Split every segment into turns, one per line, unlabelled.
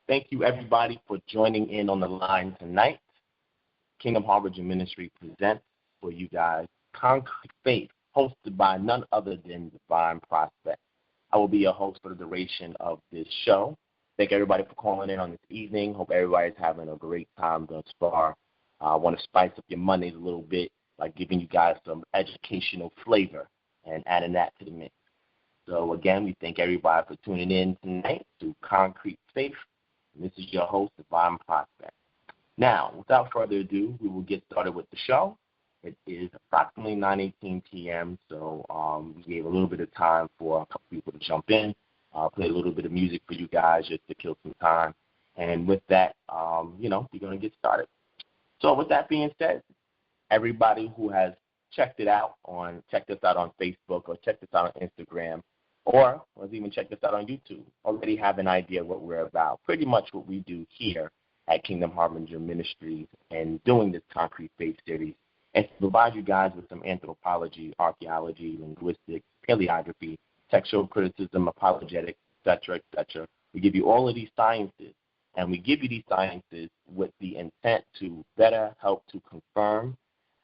Thank you, everybody, for joining in on the line tonight. Kingdom Harbinger Ministry presents for you guys Concrete Faith, hosted by none other than Divine Prospect. I will be your host for the duration of this show. Thank everybody for calling in on this evening. Hope everybody's having a great time thus far. I want to spice up your Mondays a little bit by giving you guys some educational flavor and adding that to the mix. So, again, we thank everybody for tuning in tonight to Concrete Faith. This is your host, Divine Prospect. Now, without further ado, we will get started with the show. It is approximately 9:18 p.m., so we gave a little bit of time for a couple people to jump in, play a little bit of music for you guys just to kill some time. And with that, we're going to get started. So with that being said, everybody who has checked us out on Facebook or checked us out on Instagram, or let's even check this out on YouTube, already have an idea what we're about. Pretty much what we do here at Kingdom Harbinger Ministries and doing this Concrete Faith series is to provide you guys with some anthropology, archaeology, linguistics, paleography, textual criticism, apologetics, etc., etc. We give you all of these sciences, and we give you these sciences with the intent to better help to confirm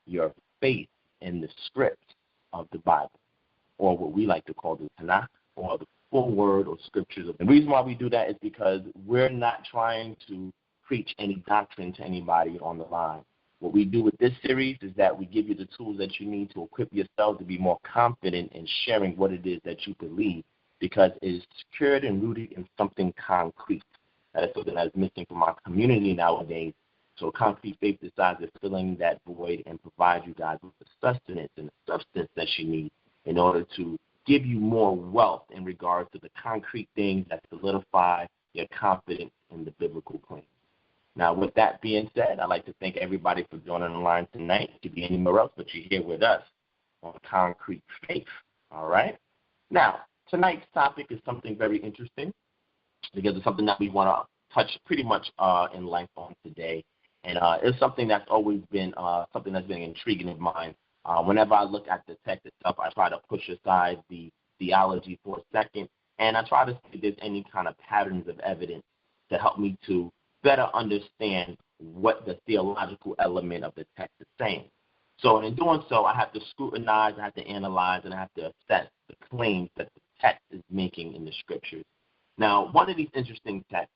your faith in the script of the Bible, or what we like to call the Tanakh, or the full word or scriptures. The reason why we do that is because we're not trying to preach any doctrine to anybody on the line. What we do with this series is that we give you the tools that you need to equip yourself to be more confident in sharing what it is that you believe, because it is secured and rooted in something concrete. That is something that is missing from our community nowadays. So Concrete Faith decides to fill in that void and provide you guys with the sustenance and the substance that you need in order to give you more wealth in regards to the concrete things that solidify your confidence in the biblical claims. Now, with that being said, I'd like to thank everybody for joining the line tonight. It could be anywhere else, but you're here with us on Concrete Faith, all right? Now, tonight's topic is something very interesting because it's something that we want to touch pretty much in length on today. And it's something that's always been something that's been intriguing in mind. Whenever I look at the text itself, I try to push aside the theology for a second, and I try to see if there's any kind of patterns of evidence to help me to better understand what the theological element of the text is saying. So in doing so, I have to scrutinize, I have to analyze, and I have to assess the claims that the text is making in the scriptures. Now, one of these interesting texts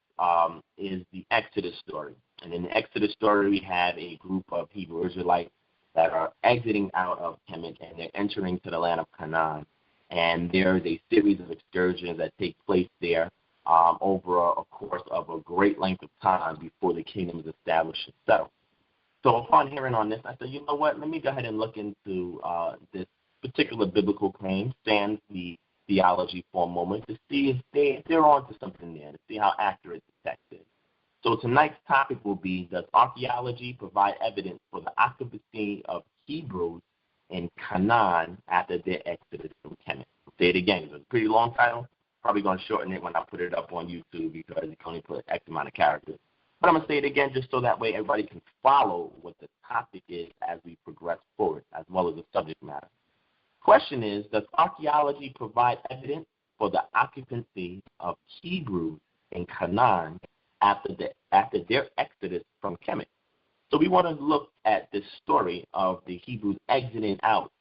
is the Exodus story. And in the Exodus story, we have a group of Hebrew Israelites that are exiting out of Kemet, and they're entering to the land of Canaan. And there's a series of excursions that take place there over a course of a great length of time before the kingdom is established itself. So upon hearing on this, I said, you know what, let me go ahead and look into this particular biblical claim, sans the theology for a moment, to see if they're on to something there, to see how accurate the text is. So tonight's topic will be, does archaeology provide evidence for the occupancy of Hebrews in Canaan after their exodus from Kemet? I'll say it again. It's a pretty long title. Probably going to shorten it when I put it up on YouTube because you can only put X amount of characters. But I'm going to say it again just so that way everybody can follow what the topic is as we progress forward, as well as the subject matter. Question is, does archaeology provide evidence for the occupancy of Hebrews in Canaan after their exodus from Kemet? So we want to look at this story of the Hebrews exiting out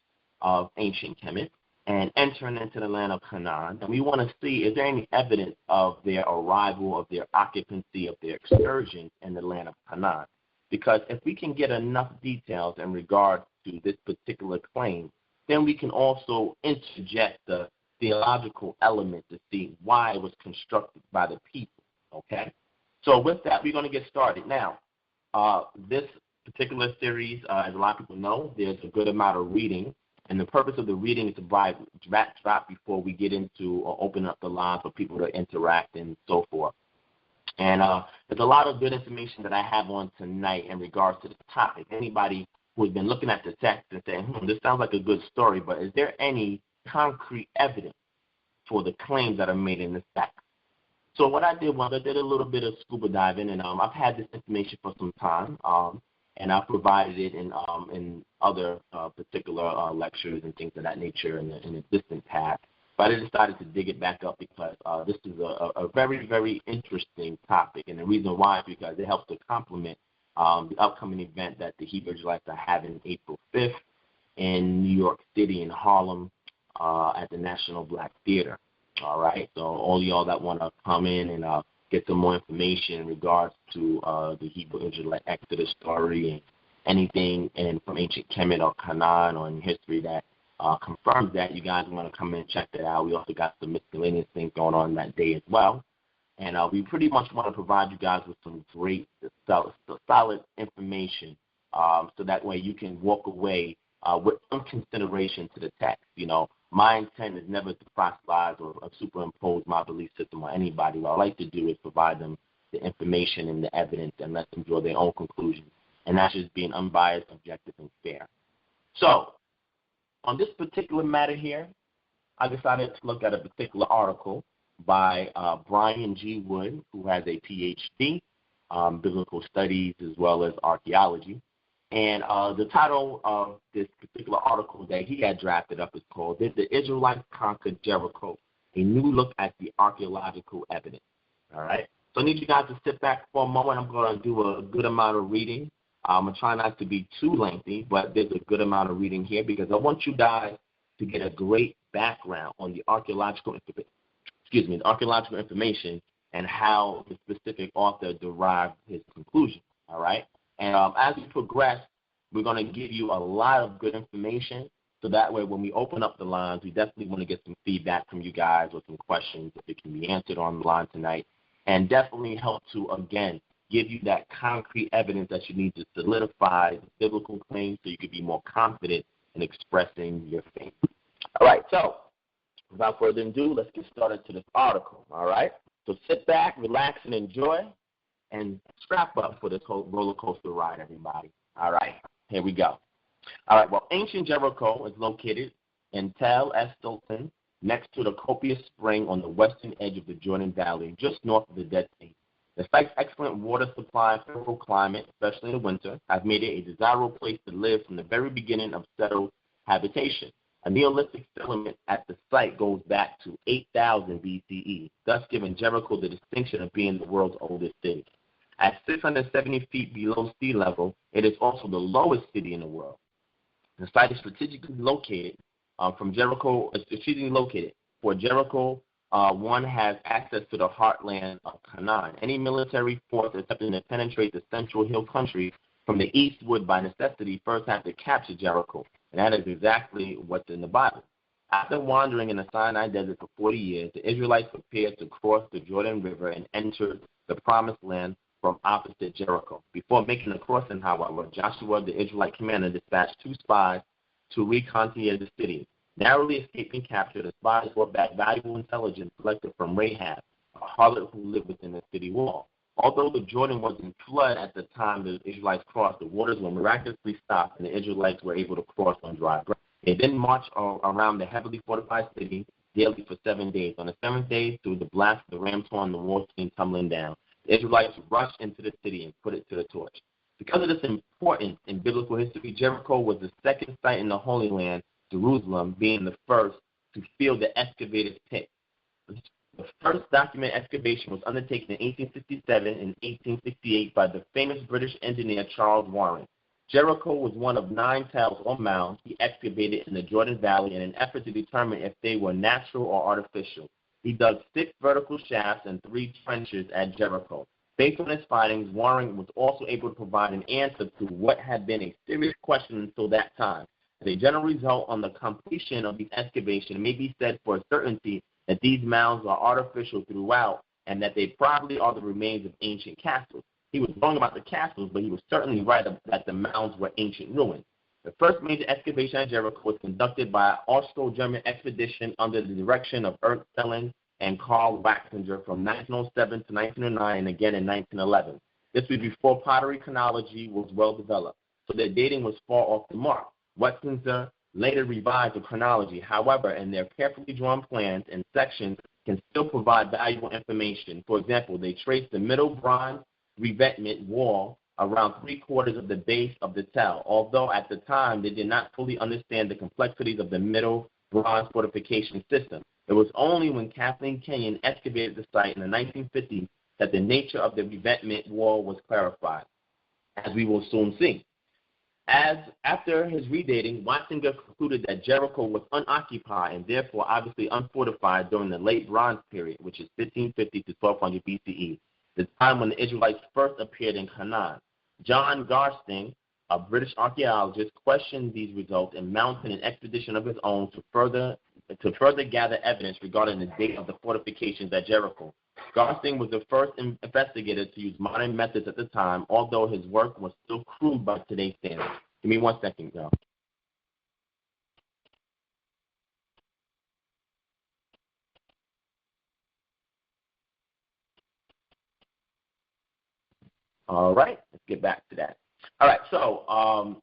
of ancient Kemet and entering into the land of Canaan. And we want to see, is there any evidence of their arrival, of their occupancy, of their excursion in the land of Canaan? Because if we can get enough details in regard to this particular claim, then we can also interject the theological element to see why it was constructed by the people, okay? So with that, we're going to get started. Now, this particular series, as a lot of people know, there's a good amount of reading. And the purpose of the reading is to provide backdrop before we get into or open up the line for people to interact and so forth. And there's a lot of good information that I have on tonight in regards to the topic. Anybody who has been looking at the text and saying, this sounds like a good story, but is there any concrete evidence for the claims that are made in this text? So what I did was I did a little bit of scuba diving, and I've had this information for some time, and I provided it in other particular lectures and things of that nature in a distant past. But I decided to dig it back up because this is a very, very interesting topic, and the reason why is because it helps to complement the upcoming event that the Hebrew Israelites are having April 5th in New York City in Harlem at the National Black Theater. All right, so all y'all that want to come in and get some more information in regards to the Hebrew Israelite Exodus story and anything from ancient Kemet or Canaan or in history that confirms that, you guys want to come in and check that out. We also got some miscellaneous things going on that day as well. And we pretty much want to provide you guys with some great, solid information so that way you can walk away with some consideration to the text. You know, my intent is never to proselytize or superimpose my belief system on anybody. What I like to do is provide them the information and the evidence and let them draw their own conclusions. And that's just being unbiased, objective, and fair. So, on this particular matter here, I decided to look at a particular article by Brian G. Wood, who has a Ph.D., biblical studies as well as archaeology. And the title of this particular article that he had drafted up is called, "Did the Israelites Conquer Jericho? A New Look at the Archaeological Evidence." All right? So I need you guys to sit back for a moment. I'm going to do a good amount of reading. I'm going to try not to be too lengthy, but there's a good amount of reading here because I want you guys to get a great background on the archaeological information and how the specific author derived his conclusion. All right? And as we progress, we're going to give you a lot of good information so that way when we open up the lines, we definitely want to get some feedback from you guys or some questions if it can be answered on the line tonight, and definitely help to, again, give you that concrete evidence that you need to solidify the biblical claims so you can be more confident in expressing your faith. All right, so without further ado, let's get started to this article, all right? So sit back, relax, and enjoy. And strap up for this whole roller coaster ride, everybody. All right, here we go. All right, well, ancient Jericho is located in Tel Es-Sultan, next to the copious spring on the western edge of the Jordan Valley, just north of the Dead Sea. The site's excellent water supply and favorable climate, especially in the winter, have made it a desirable place to live from the very beginning of settled habitation. A Neolithic settlement at the site goes back to 8,000 BCE, thus giving Jericho the distinction of being the world's oldest city. At 670 feet below sea level, it is also the lowest city in the world. The site is strategically located For Jericho, one has access to the heartland of Canaan. Any military force attempting to penetrate the central hill country from the east would, by necessity, first have to capture Jericho. And that is exactly what's in the Bible. After wandering in the Sinai Desert for 40 years, the Israelites prepared to cross the Jordan River and enter the Promised Land from opposite Jericho. Before making the crossing, however, Joshua, the Israelite commander, dispatched 2 spies to reconnoiter the city. Narrowly escaping capture, the spies brought back valuable intelligence collected from Rahab, a harlot who lived within the city wall. Although the Jordan was in flood at the time the Israelites crossed, the waters were miraculously stopped, and the Israelites were able to cross on dry ground. They then marched around the heavily fortified city daily for 7 days. On the 7th day, through the blast of the ram's horn, the walls came tumbling down. The Israelites rushed into the city and put it to the torch. Because of this importance in biblical history, Jericho was the second site in the Holy Land, Jerusalem being the first to fill the excavated pit. The first documented excavation was undertaken in 1867 and 1868 by the famous British engineer Charles Warren. Jericho was one of 9 towers or mounds he excavated in the Jordan Valley in an effort to determine if they were natural or artificial. He dug 6 vertical shafts and 3 trenches at Jericho. Based on his findings, Warren was also able to provide an answer to what had been a serious question until that time. As a general result, on the completion of the excavation, it may be said for a certainty that these mounds are artificial throughout and that they probably are the remains of ancient castles. He was wrong about the castles, but he was certainly right that the mounds were ancient ruins. The first major excavation at Jericho was conducted by an Austro-German expedition under the direction of Ernst Stelling and Karl Waxinger from 1907 to 1909 and again in 1911. This was before pottery chronology was well developed, so their dating was far off the mark. Waxinger later revised the chronology. However, in their carefully drawn plans and sections can still provide valuable information. For example, they traced the middle bronze revetment wall around 3/4 of the base of the tell, although at the time they did not fully understand the complexities of the middle bronze fortification system. It was only when Kathleen Kenyon excavated the site in the 1950s that the nature of the revetment wall was clarified, as we will soon see. After his redating, Watzinger concluded that Jericho was unoccupied and therefore obviously unfortified during the late Bronze period, which is 1550 to 1200 BCE, the time when the Israelites first appeared in Canaan. John Garsting, a British archaeologist, questioned these results and mounted an expedition of his own to further gather evidence regarding the date of the fortifications at Jericho. Garsting was the first investigator to use modern methods at the time, although his work was still crude by today's standards. Give me 1 second, y'all. All right, let's get back to that. All right, so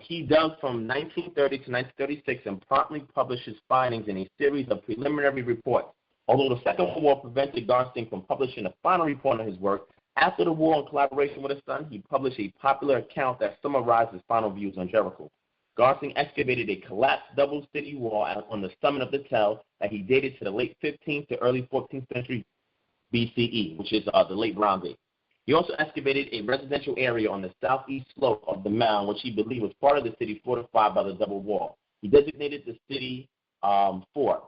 he dug from 1930 to 1936 and promptly published his findings in a series of preliminary reports. Although the Second World War prevented Garsting from publishing a final report on his work, after the war, in collaboration with his son, he published a popular account that summarized his final views on Jericho. Garsting excavated a collapsed double city wall on the summit of the tell that he dated to the late 15th to early 14th century BCE, which is the late Bronze Age. He also excavated a residential area on the southeast slope of the mound, which he believed was part of the city fortified by the double wall. He designated the city fort.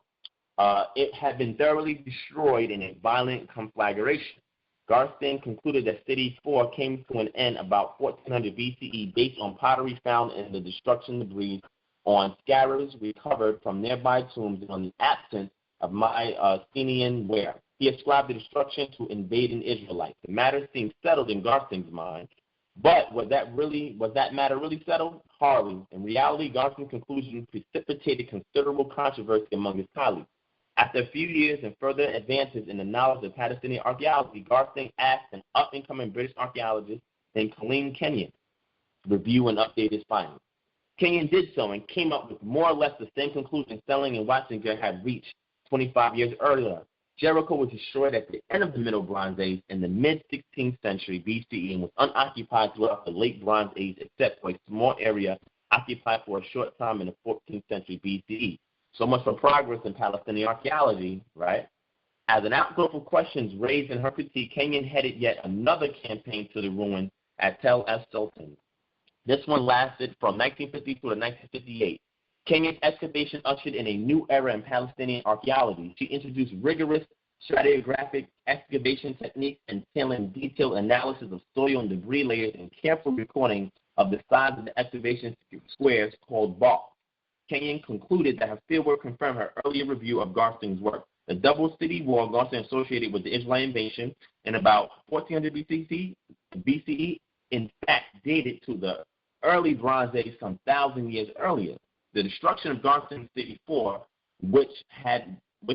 It had been thoroughly destroyed in a violent conflagration. Garsting concluded that City 4 came to an end about 1400 BCE based on pottery found in the destruction debris, on scarabs recovered from nearby tombs, and on the absence of Mycenaean ware. He ascribed the destruction to invading Israelites. The matter seemed settled in Garsting's mind, but was that matter really settled? Hardly. In reality, Garsting's conclusion precipitated considerable controversy among his colleagues. After a few years and further advances in the knowledge of Palestinian archaeology, Garsting asked an up-and-coming British archaeologist named Kathleen Kenyon to review and update his findings. Kenyon did so and came up with more or less the same conclusion Selling and Watzinger had reached 25 years earlier. Jericho was destroyed at the end of the Middle Bronze Age in the mid-16th century BCE and was unoccupied throughout the Late Bronze Age except for a small area occupied for a short time in the 14th century BCE. So much for progress in Palestinian archaeology, right? As an outgrowth of questions raised in her critique, Kenyon headed yet another campaign to the ruins at Tel Es-Sultan. This one lasted from 1952 to 1958. Kenyon's excavation ushered in a new era in Palestinian archaeology. She introduced rigorous stratigraphic excavation techniques entailing detailed analysis of soil and debris layers and careful recording of the size of the excavation squares called balks. Kenyon concluded that her fieldwork confirmed her earlier review of Garsting's work. The double city wall Garsting associated with the Israelite invasion in about 1400 BCE, in fact, dated to the early Bronze Age some 1,000 years earlier. The destruction of Garsting's City 4, which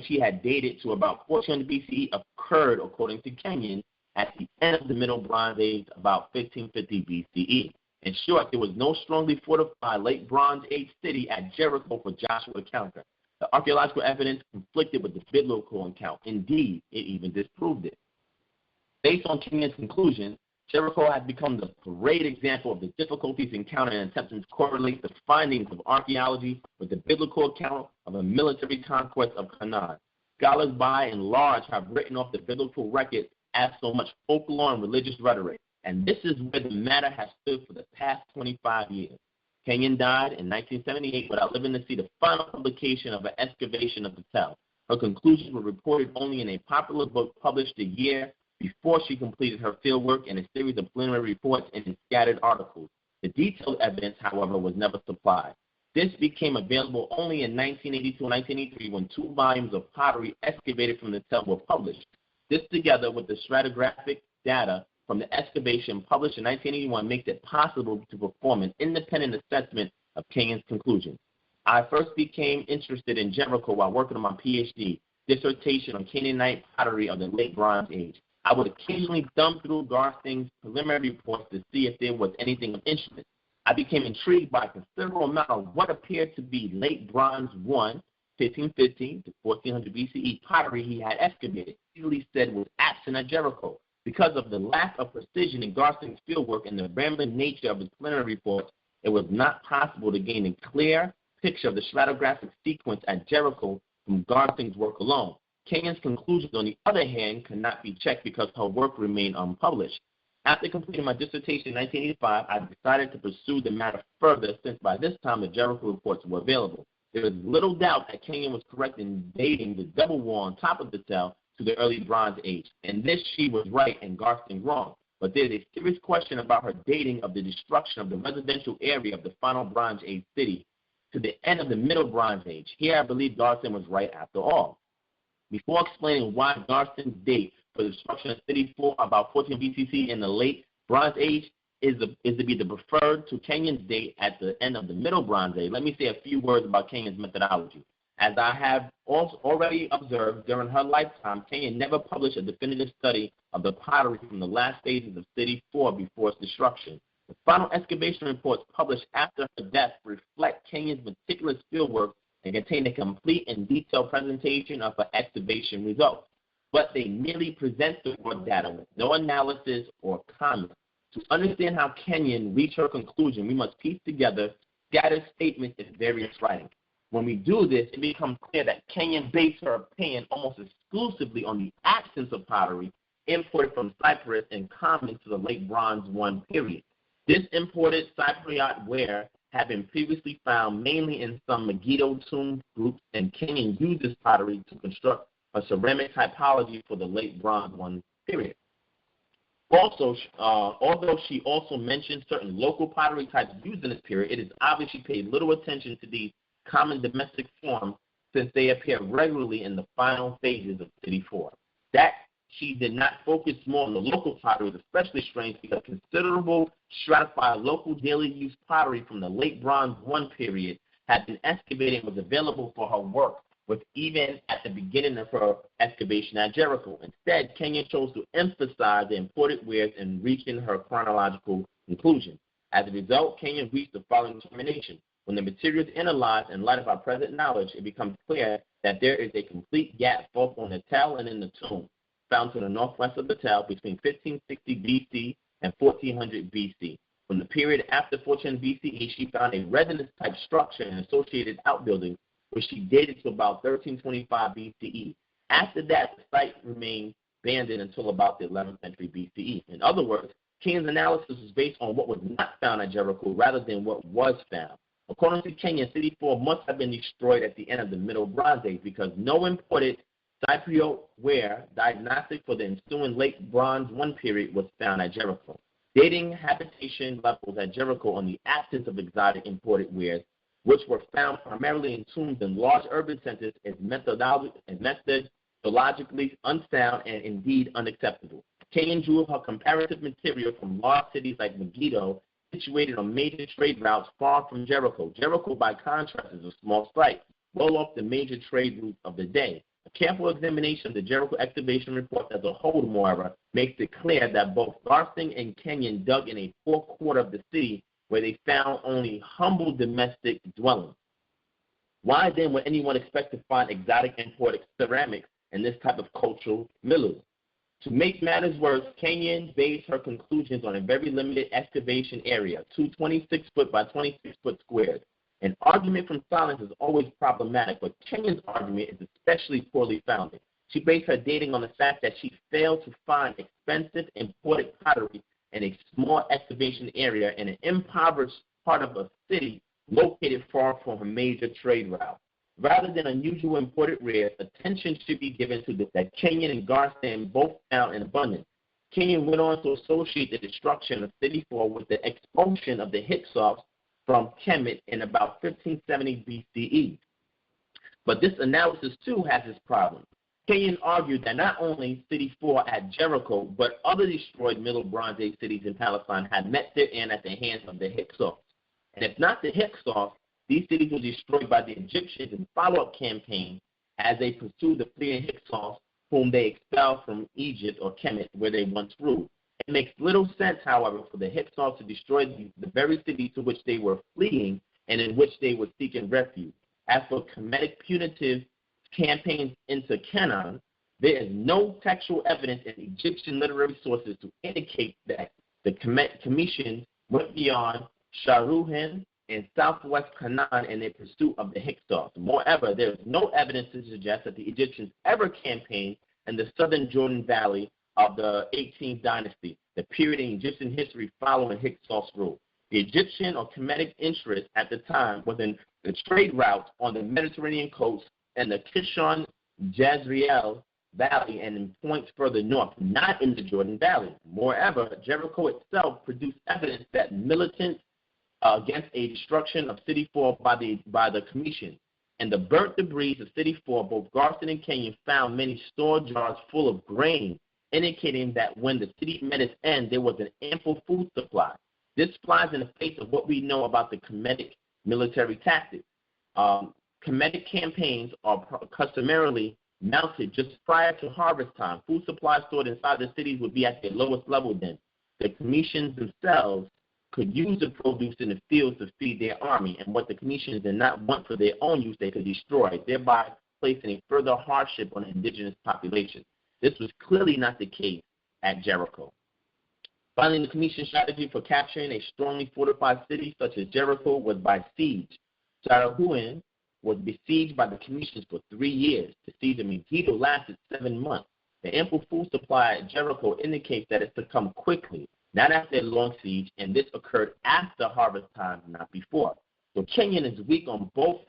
he had dated to about 1400 BCE, occurred, according to Kenyon, at the end of the Middle Bronze Age, about 1550 BCE. In short, there was no strongly fortified late Bronze Age city at Jericho for Joshua to counter. The archaeological evidence conflicted with the biblical account. Indeed, it even disproved it. Based on Kenyon's conclusion, Jericho has become the great example of the difficulties encountered in attempting to correlate the findings of archaeology with the biblical account of a military conquest of Canaan. Scholars by and large have written off the biblical record as so much folklore and religious rhetoric, and this is where the matter has stood for the past 25 years. Kenyon died in 1978 without living to see the final publication of an excavation of the tell. Her conclusions were reported only in a popular book published a year before she completed her fieldwork and a series of preliminary reports and in scattered articles. The detailed evidence, however, was never supplied. This became available only in 1982 and 1983 when 2 volumes of pottery excavated from the tell were published. This, together with the stratigraphic data from the excavation published in 1981, makes it possible to perform an independent assessment of Kenyon's conclusions. I first became interested in Jericho while working on my PhD dissertation on Canaanite pottery of the late Bronze Age. I would occasionally thumb through Garsting's preliminary reports to see if there was anything of interest. I became intrigued by a considerable amount of what appeared to be late Bronze 1 1515 to 1400 BCE pottery he had excavated, easily said was absent at Jericho. Because of the lack of precision in Garsting's fieldwork and the rambling nature of his preliminary reports, it was not possible to gain a clear picture of the stratigraphic sequence at Jericho from Garsting's work alone. Kenyon's conclusions, on the other hand, could not be checked because her work remained unpublished. After completing my dissertation in 1985, I decided to pursue the matter further since by this time the Jericho reports were available. There is little doubt that Kenyon was correct in dating the double wall on top of the cell to the early Bronze Age, and this she was right and Garsting wrong. But there is a serious question about her dating of the destruction of the residential area of the final Bronze Age city to the end of the Middle Bronze Age. Here I believe Garsting was right after all. Before explaining why Garsting's date for the destruction of City 4 about 14 BCC in the late Bronze Age is to be the preferred to Kenyon's date at the end of the Middle Bronze Age, let me say a few words about Kenyon's methodology. As I have also already observed during her lifetime, Kenyon never published a definitive study of the pottery from the last stages of City 4 before its destruction. The final excavation reports published after her death reflect Kenyon's meticulous fieldwork and contain a complete and detailed presentation of her excavation results. But they merely present the raw data with no analysis or comment. To understand how Kenyon reached her conclusion, we must piece together scattered statements in various writings. When we do this, it becomes clear that Kenyon based her opinion almost exclusively on the absence of pottery imported from Cyprus and common to the late Bronze I period. This imported Tsaphahyah ware had been previously found mainly in some Megiddo tomb groups, and Kenyon used this pottery to construct a ceramic typology for the late Bronze I period. Also, although she also mentioned certain local pottery types used in this period, it is obvious she paid little attention to these common domestic forms since they appear regularly in the final phases of City 4. That she did not focus more on the local pottery is especially strange because considerable stratified local daily use pottery from the late Bronze I period had been excavated and was available for her work, with even at the beginning of her excavation at Jericho. Instead, Kenyon chose to emphasize the imported wares in reaching her chronological conclusion. As a result, Kenyon reached the following determination. When the material is analyzed in light of our present knowledge, it becomes clear that there is a complete gap both on the tell and in the tomb, found to the northwest of the tell between 1560 BC and 1400 BC. From the period after 1400 BCE, she found a residence-type structure and associated outbuildings, which she dated to about 1325 BCE. After that, the site remained abandoned until about the 11th century BCE. In other words, Kenyon's analysis was based on what was not found at Jericho rather than what was found. According to Kenyon, City 4 must have been destroyed at the end of the Middle Bronze Age because no imported Cypriot ware diagnostic for the ensuing late Bronze I period was found at Jericho. Dating habitation levels at Jericho on the absence of exotic imported wares, which were found primarily in tombs in large urban centers, is methodologically unsound and indeed unacceptable. Kenyon drew her comparative material from large cities like Megiddo, situated on major trade routes far from Jericho. Jericho, by contrast, is a small site, well off the major trade routes of the day. A careful examination of the Jericho excavation report as a whole, moreover, makes it clear that both Garsting and Kenyon dug in a poor quarter of the city where they found only humble domestic dwellings. Why then would anyone expect to find exotic imported ceramics in this type of cultural milieu? To make matters worse, Kenyon based her conclusions on a very limited excavation area, 2 26-foot by 26-foot squares. An argument from silence is always problematic, but Kenyon's argument is especially poorly founded. She based her dating on the fact that she failed to find expensive imported pottery in a small excavation area in an impoverished part of a city located far from a major trade route. Rather than unusual imported wares, attention should be given to that Kenyon and Garsting both found in abundance. Kenyon went on to associate the destruction of City 4 with the expulsion of the Hyksos from Kemet in about 1570 BCE. But this analysis too has its problems. Kenyon argued that not only City 4 at Jericho, but other destroyed Middle Bronze Age cities in Palestine had met their end at the hands of the Hyksos. And if not the Hyksos, these cities were destroyed by the Egyptians in follow-up campaigns as they pursued the fleeing Hyksos, whom they expelled from Egypt or Kemet, where they once ruled. It makes little sense, however, for the Hyksos to destroy the very city to which they were fleeing and in which they were seeking refuge. As for Kemetic punitive campaigns into Canaan, there is no textual evidence in Egyptian literary sources to indicate that the Commission went beyond Sharuhin and southwest Canaan in their pursuit of the Hyksos. Moreover, there is no evidence to suggest that the Egyptians ever campaigned in the southern Jordan Valley of the 18th dynasty, the period in Egyptian history following Hyksos rule. The Egyptian or Kemetic interest at the time was in the trade routes on the Mediterranean coast and the Kishon Jezreel Valley and in points further north, not in the Jordan Valley. Moreover, Jericho itself produced evidence that militants against a destruction of City 4 by the Commission. And the burnt debris of City 4, both Garston and Kenyon found many store jars full of grain, indicating that when the city met its end, there was an ample food supply. This flies in the face of what we know about the Kemetic military tactics. Kemetic campaigns are customarily mounted just prior to harvest time. Food supplies stored inside the cities would be at their lowest level then. The Commissions themselves could use the produce in the fields to feed their army, and what the Commissions did not want for their own use, they could destroy, thereby placing a further hardship on the indigenous population. This was clearly not the case at Jericho. Finally, the Commission strategy for capturing a strongly fortified city such as Jericho was by siege. Tsaphahyah was besieged by the Commissions for 3 years. The siege of Megiddo lasted 7 months. The ample food supply at Jericho indicates that it succumbed quickly, not after a long siege, and this occurred after harvest time, not before. So Kenyon is weak on both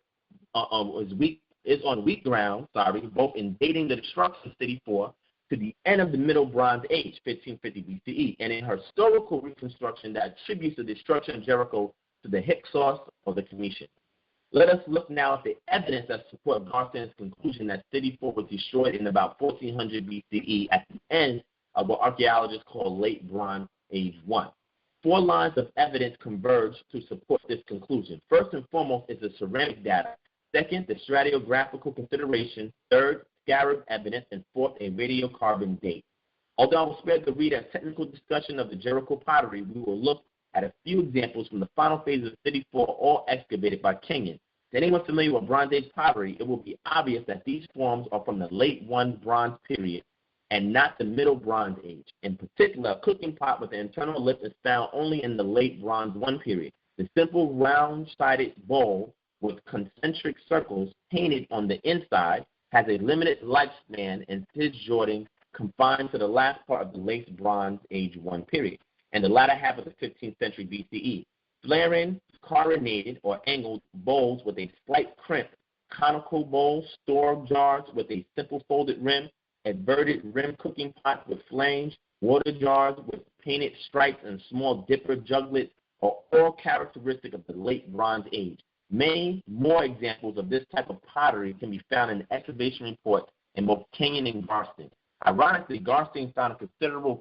is on weak ground, both in dating the destruction of City 4 to the end of the Middle Bronze Age, 1550 BCE, and in her historical reconstruction that attributes the destruction of Jericho to the Hyksos or the Commission. Let us look now at the evidence that supports Garston's conclusion that City 4 was destroyed in about 1400 BCE at the end of what archaeologists call Late Bronze Age 1. 4 lines of evidence converge to support this conclusion. First and foremost is the ceramic data. Second, the stratigraphical consideration. Third, scarab evidence. And fourth, a radiocarbon date. Although I will spare the reader a technical discussion of the Jericho pottery, we will look at a few examples from the final phases of City 4, all excavated by Kenyon. To anyone familiar with Bronze Age pottery, it will be obvious that these forms are from the late 1 Bronze period and not the Middle Bronze Age. In particular, a cooking pot with an internal lip is found only in the late Bronze 1 period. The simple round-sided bowl with concentric circles painted on the inside has a limited lifespan in Cisjordan, confined to the last part of the late Bronze Age 1 period and the latter half of the 15th century BCE. Flaring, coronated or angled bowls with a slight crimp, conical bowls, store jars with a simple folded rim, inverted rim cooking pots with flames, water jars with painted stripes, and small dipper juglets are all characteristic of the late Bronze Age. Many more examples of this type of pottery can be found in the excavation reports in both Kenyon and Garston. Ironically, Garston found a considerable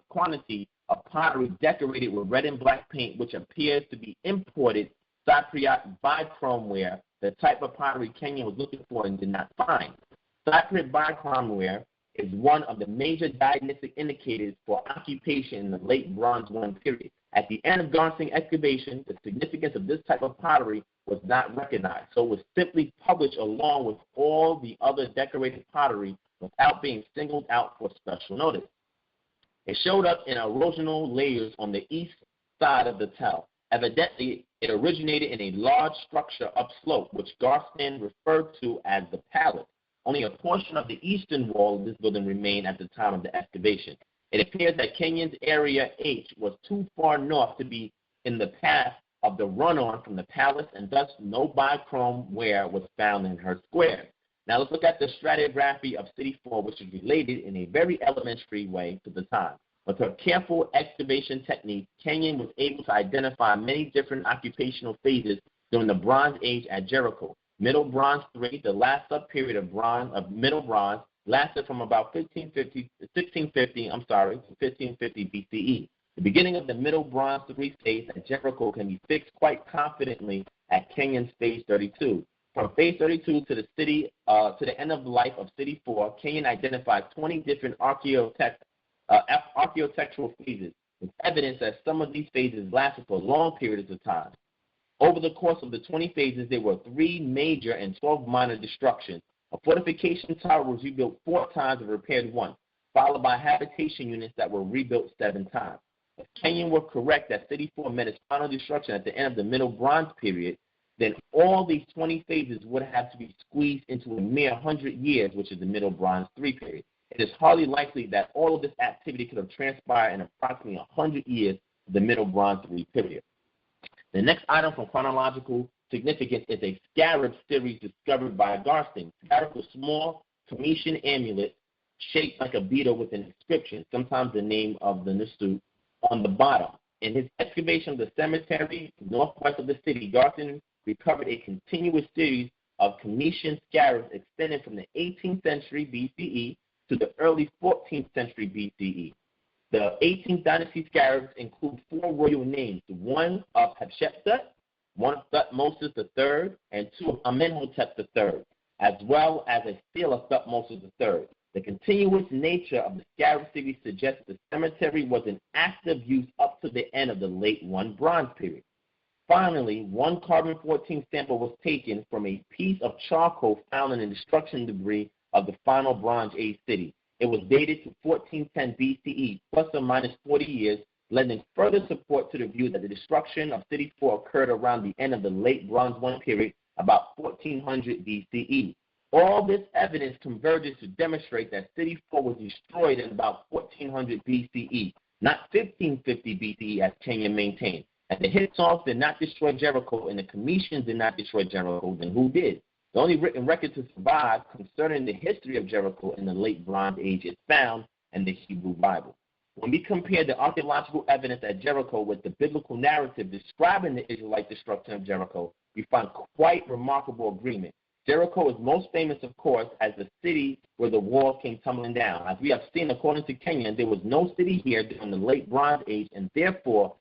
quantity of pottery decorated with red and black paint, which appears to be imported Tsaphahyah bichromeware, the type of pottery Kenyon was looking for and did not find. Tsaphahyah bichromeware is one of the major diagnostic indicators for occupation in the late Bronze 1 period. At the end of Garston excavation, the significance of this type of pottery was not recognized, so it was simply published along with all the other decorated pottery without being singled out for special notice. It showed up in erosional layers on the east side of the tell. Evidently, it originated in a large structure upslope, which Garston referred to as the palace. Only a portion of the eastern wall of this building remained at the time of the excavation. It appears that Kenyon's area H was too far north to be in the path of the run-on from the palace, and thus no bichrome ware was found in her square. Now let's look at the stratigraphy of City 4, which is related in a very elementary way to the time. With her careful excavation technique, Kenyon was able to identify many different occupational phases during the Bronze Age at Jericho. Middle Bronze 3, the last sub-period of Middle Bronze, lasted from about 1650 to 1550 BCE. The beginning of the Middle Bronze 3 phase at Jericho can be fixed quite confidently at Kenyon's phase 32. From phase 32 to the end of the life of City 4, Kenyon identified 20 different archaeotectural phases, with evidence that some of these phases lasted for long periods of time. Over the course of the 20 phases, there were 3 major and 12 minor destructions. A fortification tower was rebuilt 4 times and repaired once, followed by habitation units that were rebuilt 7 times. If Kenyon were correct that City 4 met its final destruction at the end of the Middle Bronze period, then all these 20 phases would have to be squeezed into a mere 100 years, which is the Middle Bronze 3 period. It is hardly likely that all of this activity could have transpired in approximately 100 years of the Middle Bronze 3 period. The next item from chronological significance is a scarab series discovered by Garsting. Scarab was small Cometian amulet shaped like a beetle with an inscription, sometimes the name of the Nasut, on the bottom. In his excavation of the cemetery northwest of the city, Garsting recovered a continuous series of Cometian scarabs extending from the 18th century BCE to the early 14th century BCE. The 18th dynasty scarabs include 4 royal names, one of Hatshepsut, one of Thutmose III, and 2 of Amenhotep III, as well as a seal of Thutmose III. The continuous nature of the scarab series suggests the cemetery was in active use up to the end of the late 1 Bronze period. Finally, 1 carbon-14 sample was taken from a piece of charcoal found in the destruction debris of the final Bronze Age city. It was dated to 1410 BCE, plus or minus 40 years, lending further support to the view that the destruction of City 4 occurred around the end of the late Bronze 1 period, about 1400 BCE. All this evidence converges to demonstrate that City 4 was destroyed in about 1400 BCE, not 1550 BCE as Kenyon maintained. And the Hittites did not destroy Jericho, and the Cometians did not destroy Jericho, then who did? The only written record to survive concerning the history of Jericho in the late Bronze Age is found in the Hebrew Bible. When we compare the archaeological evidence at Jericho with the biblical narrative describing the Israelite destruction of Jericho, we find quite remarkable agreement. Jericho is most famous, of course, as the city where the wall came tumbling down. As we have seen, according to Kenyon, there was no city here during the late Bronze Age, and therefore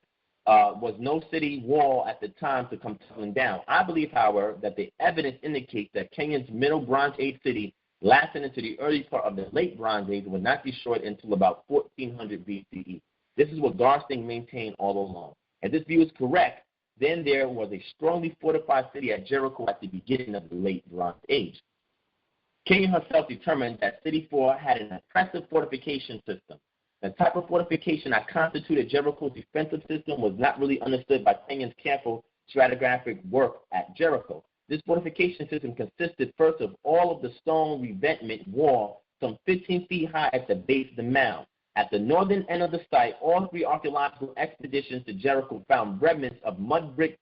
was no city wall at the time to come tumbling down. I believe, however, that the evidence indicates that Kenyon's Middle Bronze Age city lasted into the early part of the late Bronze Age and was not destroyed until about 1400 BCE. This is what Garsting maintained all along. If this view is correct, then there was a strongly fortified city at Jericho at the beginning of the late Bronze Age. Kenyon herself determined that City 4 had an impressive fortification system. The type of fortification that constituted Jericho's defensive system was not really understood by Kenyon's careful stratigraphic work at Jericho. This fortification system consisted first of all of the stone revetment wall, some 15 feet high at the base of the mound. At the northern end of the site, all 3 archaeological expeditions to Jericho found remnants of mud brick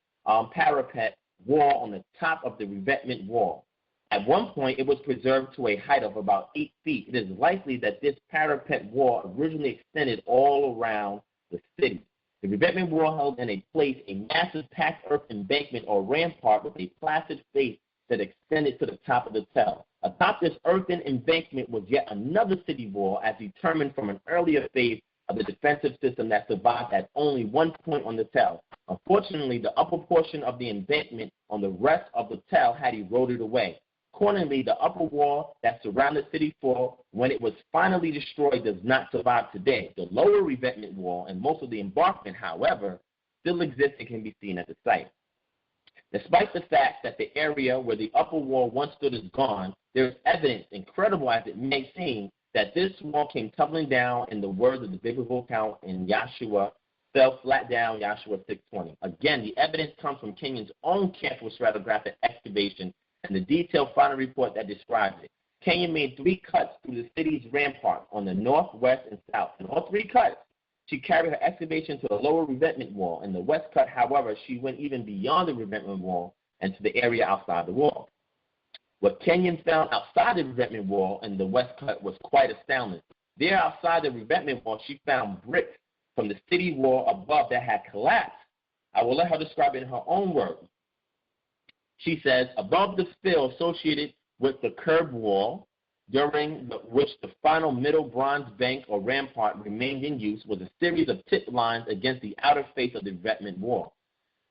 parapet wall on the top of the revetment wall. At one point, it was preserved to a height of about 8 feet. It is likely that this parapet wall originally extended all around the city. The revetment wall held in a place a massive packed earth embankment or rampart with a placid face that extended to the top of the tell. Atop this earthen embankment was yet another city wall, as determined from an earlier phase of the defensive system that survived at only one point on the tell. Unfortunately, the upper portion of the embankment on the rest of the tell had eroded away. Accordingly, the upper wall that surrounded City 4, when it was finally destroyed, does not survive today. The lower revetment wall and most of the embankment, however, still exist and can be seen at the site. Despite the fact that the area where the upper wall once stood is gone, there is evidence, incredible as it may seem, that this wall came tumbling down, in the words of the biblical account in Yahshua, fell flat down, Yahshua 6:20. Again, the evidence comes from Kenyon's own careful stratigraphic excavation and the detailed final report that describes it. Kenyon made 3 cuts through the city's rampart on the north, west, and south. In all 3 cuts, she carried her excavation to the lower revetment wall. In the west cut, however, she went even beyond the revetment wall and to the area outside the wall. What Kenyon found outside the revetment wall in the west cut was quite astounding. There outside the revetment wall, she found bricks from the city wall above that had collapsed. I will let her describe it in her own words. She says, above the fill associated with the curved wall, during which the final middle bronze bank or rampart remained in use, was a series of tip lines against the outer face of the revetment wall.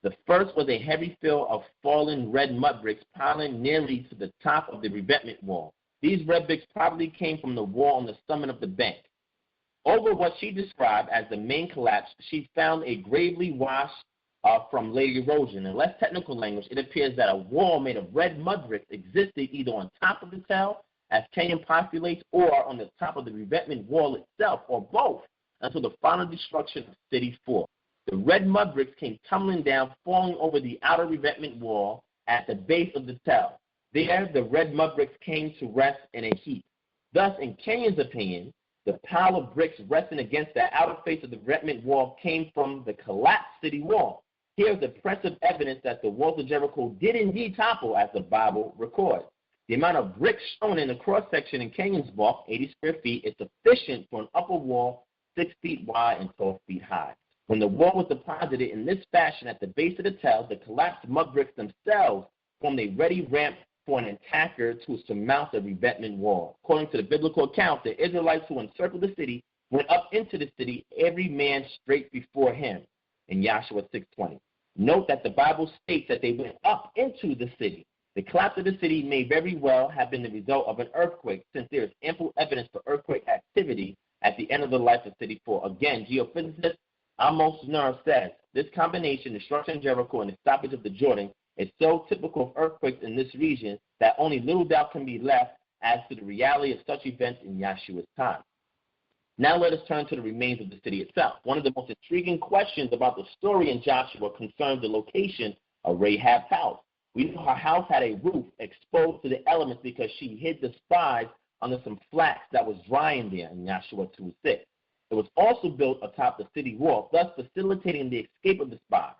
The first was a heavy fill of fallen red mud bricks piling nearly to the top of the revetment wall. These red bricks probably came from the wall on the summit of the bank. Over what she described as the main collapse, she found a gravely washed from late erosion. In less technical language, it appears that a wall made of red mud bricks existed either on top of the tell as Canaan populates or on the top of the revetment wall itself, or both, until the final destruction of City 4. The red mud bricks came tumbling down, falling over the outer revetment wall at the base of the tell. There, the red mud bricks came to rest in a heap. Thus, in Canaan's opinion, the pile of bricks resting against the outer face of the revetment wall came from the collapsed city wall. Here is impressive evidence that the walls of Jericho did indeed topple, as the Bible records. The amount of bricks shown in the cross-section in Canaan's bulk, 80 square feet, is sufficient for an upper wall 6 feet wide and 12 feet high. When the wall was deposited in this fashion at the base of the tell, the collapsed mud bricks themselves formed a ready ramp for an attacker to surmount the revetment wall. According to the biblical account, the Israelites who encircled the city went up into the city, every man straight before him, in Joshua 6:20. Note that the Bible states that they went up into the city. The collapse of the city may very well have been the result of an earthquake, since there is ample evidence for earthquake activity at the end of the life of City 4. Again, geophysicist Amos Nur says, this combination, destruction of Jericho and the stoppage of the Jordan, is so typical of earthquakes in this region that only little doubt can be left as to the reality of such events in Yahshua's time. Now let us turn to the remains of the city itself. One of the most intriguing questions about the story in Joshua concerns the location of Rahab's house. We know her house had a roof exposed to the elements because she hid the spies under some flax that was drying there in Joshua 2:6. It was also built atop the city wall, thus facilitating the escape of the spies.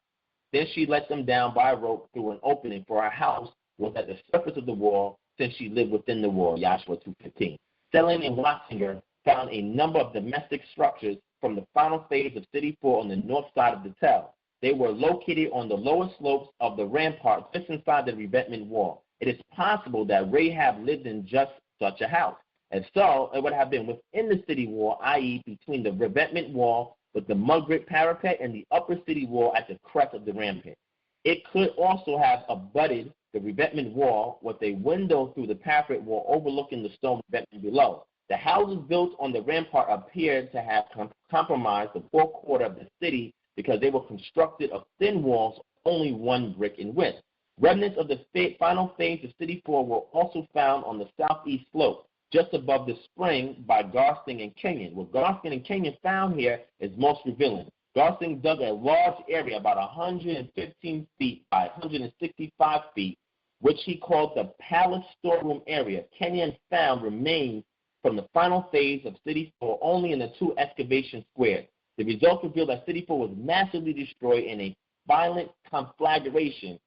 Then she let them down by a rope through an opening, for her house was at the surface of the wall since she lived within the wall, Joshua 2:15. Selling and Harbinger found a number of domestic structures from the final phase of City 4 on the north side of the tell. They were located on the lower slopes of the rampart just inside the revetment wall. It is possible that Rahab lived in just such a house. If so, it would have been within the city wall, i.e. between the revetment wall with the mud brick parapet and the upper city wall at the crest of the rampart. It could also have abutted the revetment wall with a window through the parapet wall overlooking the stone revetment below. The houses built on the rampart appeared to have compromised the forecourt of the city because they were constructed of thin walls, only 1 brick in width. Remnants of the final phase of City 4 were also found on the southeast slope, just above the spring by Garsting and Kenyon. What Garsting and Kenyon found here is most revealing. Garsting dug a large area, about 115 feet by 165 feet, which he called the palace storeroom area. Kenyon found remains from the final phase of City 4 only in the 2 excavation squares. The results revealed that City 4 was massively destroyed in a violent conflagration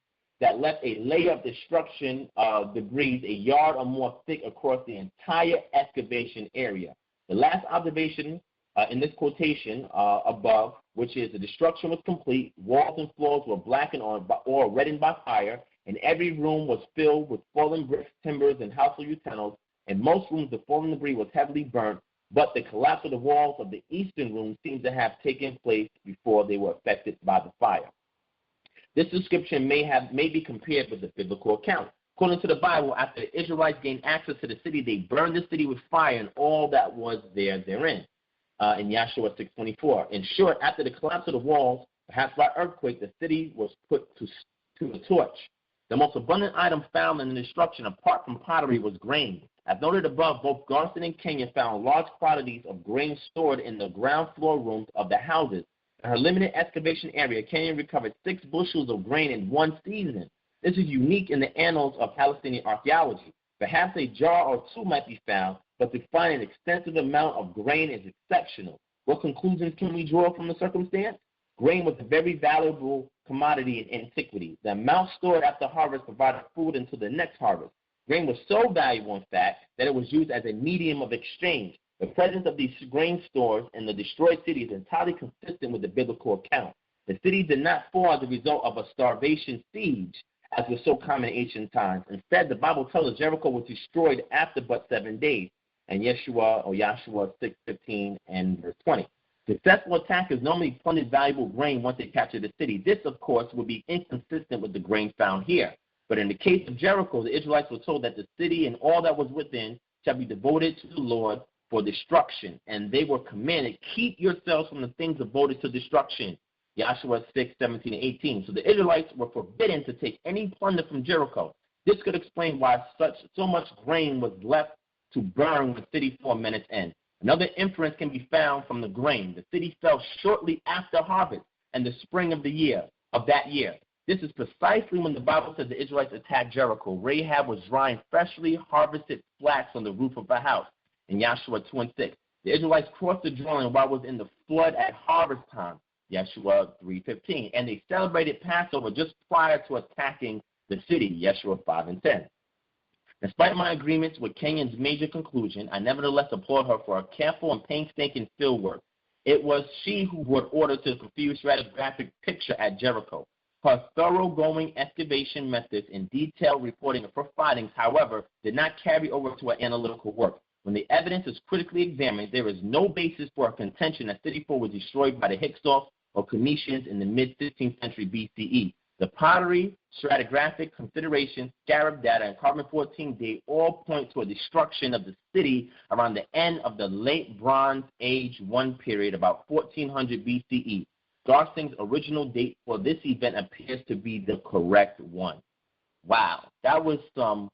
that left a layer of destruction debris a yard or more thick across the entire excavation area. The last observation in this quotation above, which is the destruction was complete, walls and floors were blackened or reddened by fire, and every room was filled with fallen bricks, timbers, and household utensils. In most rooms, the fallen debris was heavily burnt, but the collapse of the walls of the eastern room seems to have taken place before they were affected by the fire. This description may be compared with the biblical account. According to the Bible, after the Israelites gained access to the city, they burned the city with fire and all that was therein, in Joshua 6:24. In short, after the collapse of the walls, perhaps by earthquake, the city was put to the torch. The most abundant item found in the destruction, apart from pottery, was grain. As noted above, both Garston and Kenyon found large quantities of grain stored in the ground floor rooms of the houses. In her limited excavation area, Kenyon recovered 6 bushels of grain in 1 season. This is unique in the annals of Palestinian archaeology. Perhaps a jar or 2 might be found, but to find an extensive amount of grain is exceptional. What conclusions can we draw from the circumstance? Grain was a very valuable commodity in antiquity. The amount stored after harvest provided food until the next harvest. Grain was so valuable, in fact, that it was used as a medium of exchange. The presence of these grain stores in the destroyed city is entirely consistent with the biblical account. The city did not fall as a result of a starvation siege, as was so common in ancient times. Instead, the Bible tells us Jericho was destroyed after but 7 days, and Joshua 6:15 and verse 20. Successful attackers normally plundered valuable grain once they captured the city. This, of course, would be inconsistent with the grain found here. But in the case of Jericho, the Israelites were told that the city and all that was within shall be devoted to the Lord for destruction. And they were commanded, keep yourselves from the things devoted to destruction. Joshua 6:17 and 18. So the Israelites were forbidden to take any plunder from Jericho. This could explain why so much grain was left to burn the city for a minute's end. Another inference can be found from the grain. The city fell shortly after harvest and the spring of that year. This is precisely when the Bible says the Israelites attacked Jericho. Rahab was drying freshly harvested flax on the roof of a house in Joshua 2 and 6. The Israelites crossed the Jordan while it was in the flood at harvest time, Joshua 3:15. And they celebrated Passover just prior to attacking the city, Joshua 5 and 10. Despite my agreements with Kenyon's major conclusion, I nevertheless applaud her for a careful and painstaking field work. It was she who brought order to the confused stratigraphic picture at Jericho. Her thoroughgoing excavation methods and detailed reporting of her findings, however, did not carry over to her analytical work. When the evidence is critically examined, there is no basis for a contention that City 4 was destroyed by the Hyksos or Cometians in the mid-16th century BCE. The pottery, stratigraphic considerations, scarab data, and carbon-14 date all point to a destruction of the city around the end of the late Bronze Age 1 period, about 1400 BCE. Garsting's original date for this event appears to be the correct one. Wow, that was some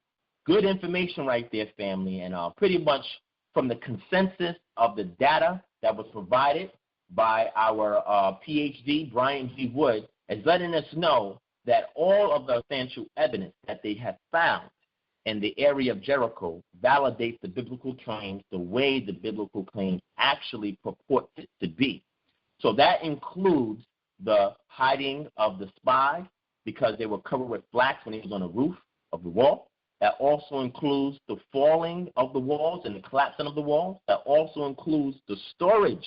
good information right there, family, and pretty much from the consensus of the data that was provided by our PhD, Brian G. Wood, is letting us know that all of the substantial evidence that they have found in the area of Jericho validates the biblical claims the way the biblical claims actually purport it to be. So that includes the hiding of the spies because they were covered with flax when he was on the roof of the wall. That also includes the falling of the walls and the collapsing of the walls. That also includes the storage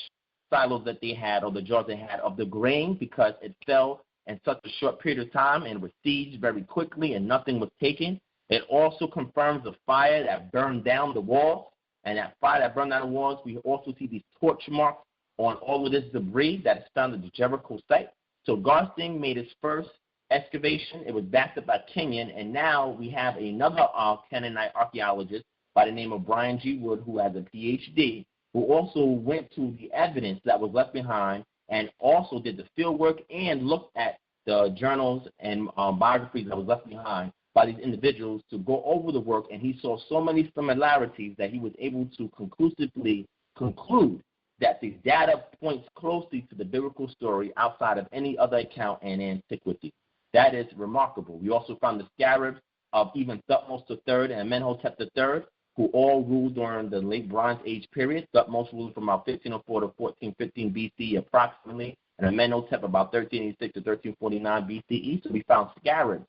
silos that they had, or the jars they had, of the grain, because it fell in such a short period of time and was sieged very quickly and nothing was taken. It also confirms the fire that burned down the walls, and that fire that burned down the walls, we also see these torch marks on all of this debris that is found at the Jericho site. So Garsting made his first excavation. It was backed up by Kenyon, and now we have another Canaanite archaeologist by the name of Brian G. Wood, who has a PhD, who also went to the evidence that was left behind and also did the field work and looked at the journals and biographies that was left behind by these individuals to go over the work, and he saw so many similarities that he was able to conclusively conclude that the data points closely to the biblical story outside of any other account in antiquity. That is remarkable. We also found the scarabs of even Thutmose III and Amenhotep III, who all ruled during the late Bronze Age period. Thutmose ruled from about 1504 to 1415 BCE approximately, and Amenhotep about 1386 to 1349 BCE. So we found scarabs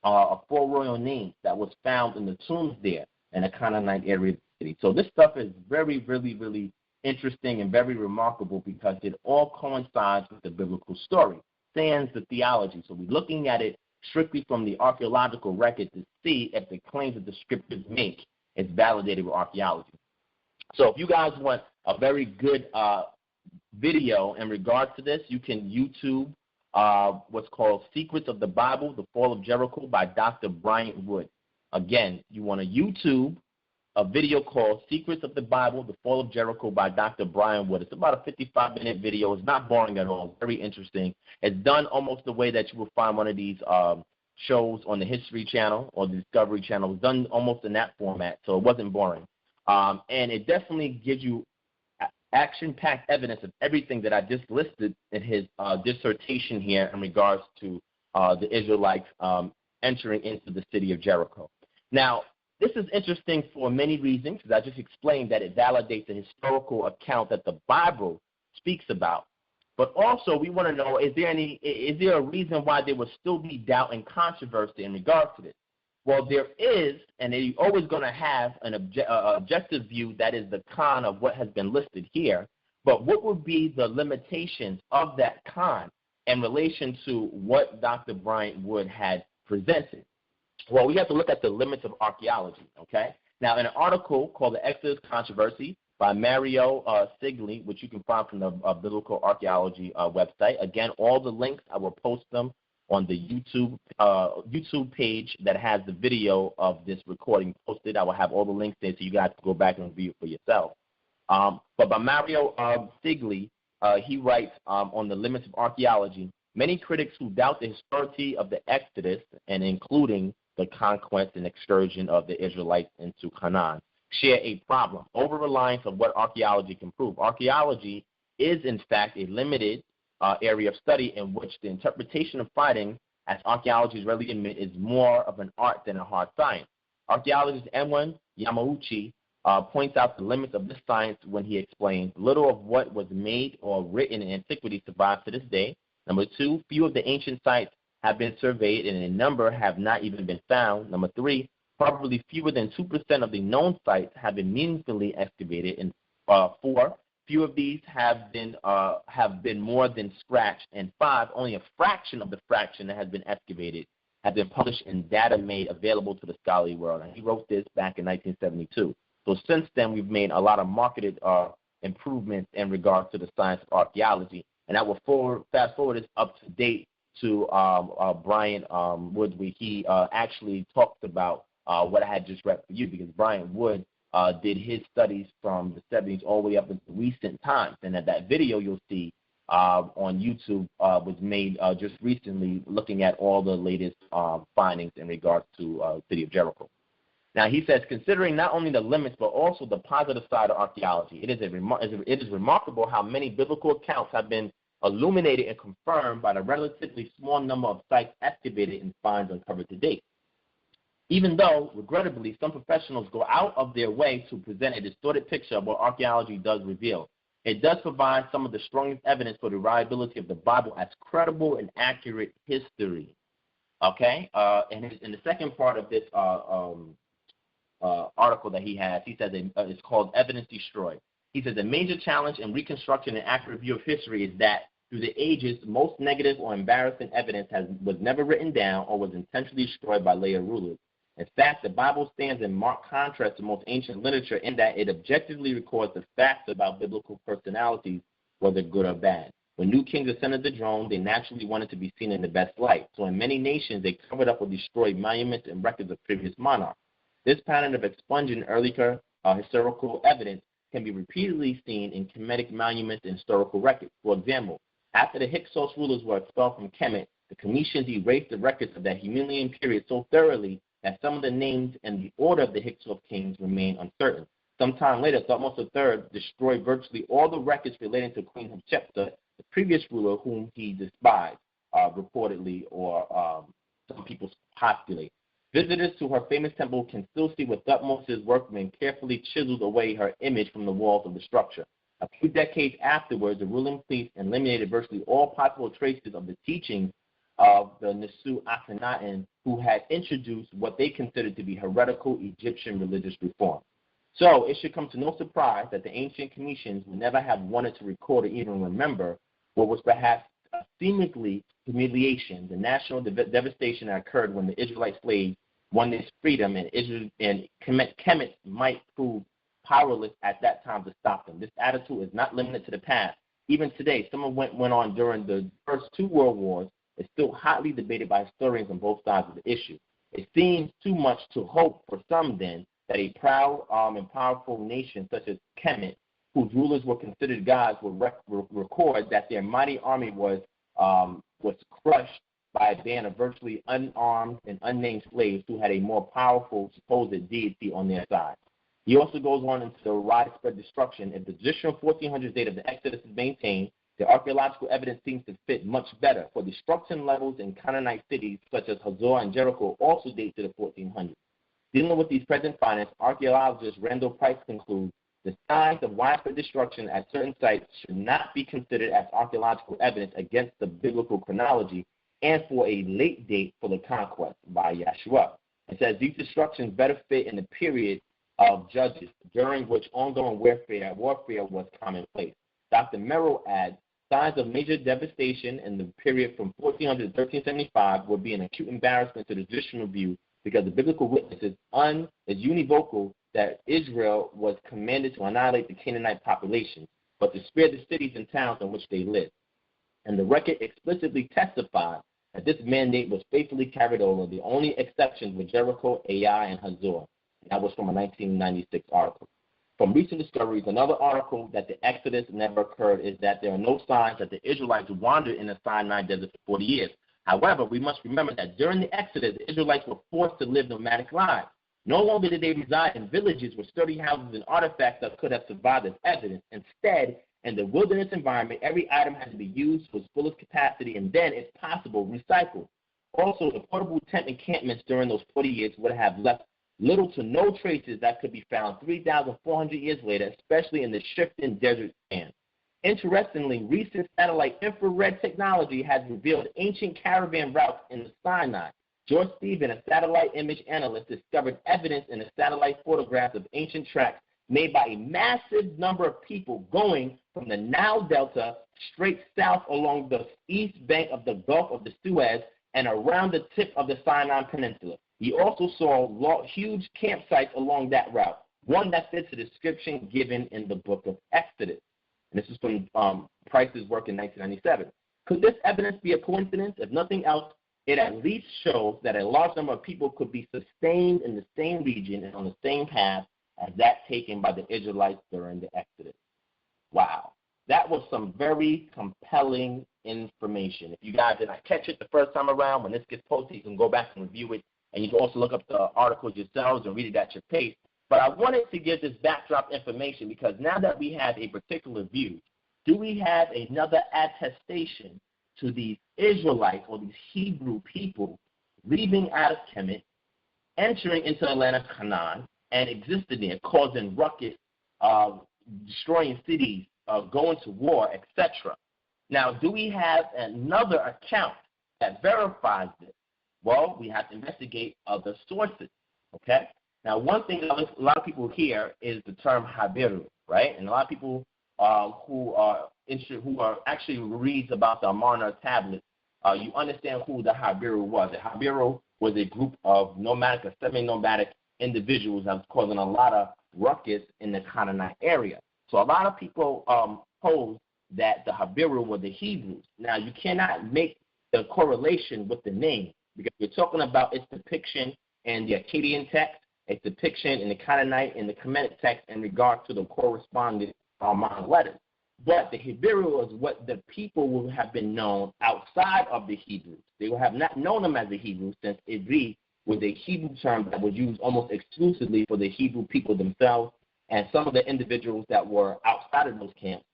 of 4 royal names that was found in the tombs there in the Canaanite area of the city. So this stuff is very, really, really interesting and very remarkable because it all coincides with the biblical story, sans the theology. So we're looking at it strictly from the archaeological record to see if the claims that the scriptures make is validated with archaeology. So if you guys want a very good video in regards to this, you can YouTube what's called Secrets of the Bible, The Fall of Jericho by Dr. Bryant Wood. Again, you want to YouTube a video called Secrets of the Bible, The Fall of Jericho by Dr. Brian Wood. It's about a 55-minute video. It's not boring at all. It's very interesting. It's done almost the way that you will find one of these shows on the History Channel or the Discovery Channel. It was done almost in that format, so it wasn't boring. And it definitely gives you action-packed evidence of everything that I just listed in his dissertation here in regards to the Israelites entering into the city of Jericho. Now, this is interesting for many reasons, because I just explained that it validates the historical account that the Bible speaks about. But also, we want to know, is there a reason why there will still be doubt and controversy in regards to this? Well, there is, and you're always going to have an objective view that is the con of what has been listed here. But what would be the limitations of that con in relation to what Dr. Bryant Wood had presented? Well, we have to look at the limits of archaeology, okay? Now, in an article called The Exodus Controversy by Mario Sigli, which you can find from the Biblical Archaeology website. Again, all the links, I will post them on the YouTube page that has the video of this recording posted. I will have all the links there so you guys can go back and view it for yourself. But by Mario Sigli, he writes on the limits of archaeology, many critics who doubt the historicity of the Exodus, and including the conquest and excursion of the Israelites into Canaan, share a problem: over-reliance on what archaeology can prove. Archaeology is, in fact, a limited area of study in which the interpretation of findings, as archaeologists readily admit, is more of an art than a hard science. Archaeologist Edwin Yamauchi points out the limits of this science when he explains, little of what was made or written in antiquity survives to this day. Number two, few of the ancient sites have been surveyed, and a number have not even been found. Number three, probably fewer than 2% of the known sites have been meaningfully excavated. And four, few of these have been more than scratched. And five, only a fraction of the fraction that has been excavated have been published in data made available to the scholarly world. And he wrote this back in 1972. So since then, we've made a lot of marketed improvements in regards to the science of archaeology. And I will fast forward this up to date to Brian Wood, where he actually talked about what I had just read for you, because Brian Wood did his studies from the 70s all the way up into recent times. And that video you'll see on YouTube was made just recently, looking at all the latest findings in regards to city of Jericho. Now, he says, considering not only the limits but also the positive side of archaeology, it is remarkable how many biblical accounts have been illuminated and confirmed by the relatively small number of sites excavated and finds uncovered to date. Even though, regrettably, some professionals go out of their way to present a distorted picture of what archaeology does reveal, it does provide some of the strongest evidence for the reliability of the Bible as credible and accurate history. Okay? And in the second part of this article that he has, he says it's called Evidence Destroyed. He says the major challenge in reconstruction and accurate view of history is that through the ages, most negative or embarrassing evidence was never written down or was intentionally destroyed by later rulers. In fact, the Bible stands in marked contrast to most ancient literature in that it objectively records the facts about biblical personalities, whether good or bad. When new kings ascended the throne, they naturally wanted to be seen in the best light. So in many nations, they covered up or destroyed monuments and records of previous monarchs. This pattern of expunging earlier historical evidence can be repeatedly seen in Kemetic monuments and historical records. For example, after the Hyksos rulers were expelled from Kemet, the Cometians erased the records of that humiliating period so thoroughly that some of the names and the order of the Hyksos kings remain uncertain. Sometime later, Thutmose III destroyed virtually all the records relating to Queen Hatshepsut, the previous ruler whom he despised, reportedly, or some people postulate. Visitors to her famous temple can still see where Thutmose's workmen carefully chiseled away her image from the walls of the structure. A few decades afterwards, the ruling priest eliminated virtually all possible traces of the teachings of the Nisu Akhenaten, who had introduced what they considered to be heretical Egyptian religious reform. So it should come to no surprise that the ancient Cometians would never have wanted to record or even remember what was perhaps a seemingly humiliation, the national devastation that occurred when the Israelite slaves won this freedom, and Kemet might prove powerless at that time to stop them. This attitude is not limited to the past. Even today, some of what went on during the first two world wars is still hotly debated by historians on both sides of the issue. It seems too much to hope for some, then, that a proud and powerful nation such as Kemet, whose rulers were considered gods, would record that their mighty army was crushed by a band of virtually unarmed and unnamed slaves who had a more powerful supposed deity on their side. He also goes on into the widespread destruction. If the traditional 1400s date of the Exodus is maintained, the archaeological evidence seems to fit much better, for destruction levels in Canaanite cities such as Hazor and Jericho also date to the 1400s. Dealing with these present findings, archaeologist Randall Price concludes the signs of widespread destruction at certain sites should not be considered as archaeological evidence against the biblical chronology and for a late date for the conquest by Yahshua. It says these destructions better fit in the period of Judges, during which ongoing warfare was commonplace. Dr. Merrill adds, signs of major devastation in the period from 1400 to 1375 would be an acute embarrassment to the traditional view because the biblical witness is univocal that Israel was commanded to annihilate the Canaanite population, but to spare the cities and towns in which they lived. And the record explicitly testified that this mandate was faithfully carried over. The only exceptions were Jericho, Ai, and Hazor. That was from a 1996 article. From recent discoveries, another article that the Exodus never occurred is that there are no signs that the Israelites wandered in the Sinai desert for 40 years. However, we must remember that during the Exodus, the Israelites were forced to live nomadic lives. No longer did they reside in villages with sturdy houses and artifacts that could have survived as evidence. Instead, in the wilderness environment, every item had to be used to its fullest capacity and then, if possible, recycled. Also, the portable tent encampments during those 40 years would have left little to no traces that could be found 3,400 years later, especially in the shifting desert sand. Interestingly, recent satellite infrared technology has revealed ancient caravan routes in the Sinai. George Stephen, a satellite image analyst, discovered evidence in the satellite photographs of ancient tracks made by a massive number of people going from the Nile Delta straight south along the east bank of the Gulf of the Suez and around the tip of the Sinai Peninsula. He also saw huge campsites along that route, one that fits the description given in the book of Exodus. And this is from Price's work in 1997. Could this evidence be a coincidence? If nothing else, it at least shows that a large number of people could be sustained in the same region and on the same path as that taken by the Israelites during the Exodus. Wow. That was some very compelling information. If you guys did not catch it the first time around, when this gets posted, you can go back and review it. And you can also look up the articles yourselves and read it at your pace. But I wanted to give this backdrop information because now that we have a particular view, do we have another attestation to these Israelites or these Hebrew people leaving out of Kemet, entering into the land of Canaan, and existing there, causing ruckus, destroying cities, going to war, etc. Now, do we have another account that verifies this? Well, we have to investigate other sources, okay? Now, one thing a lot of people hear is the term Habiru, right? And a lot of people who are actually reads about the Amarna tablet, you understand who the Habiru was. The Habiru was a group of nomadic or semi-nomadic individuals that was causing a lot of ruckus in the Canaanite area. So a lot of people pose that the Habiru were the Hebrews. Now, you cannot make the correlation with the name because we're talking about its depiction in the Akkadian text, its depiction in the Canaanite and the Kemetic text in regard to the corresponding Armenian letters. But the Hebrew is what the people would have been known outside of the Hebrews. They would have not known them as the Hebrews since Ivri was a Hebrew term that was used almost exclusively for the Hebrew people themselves and some of the individuals that were outside of those camps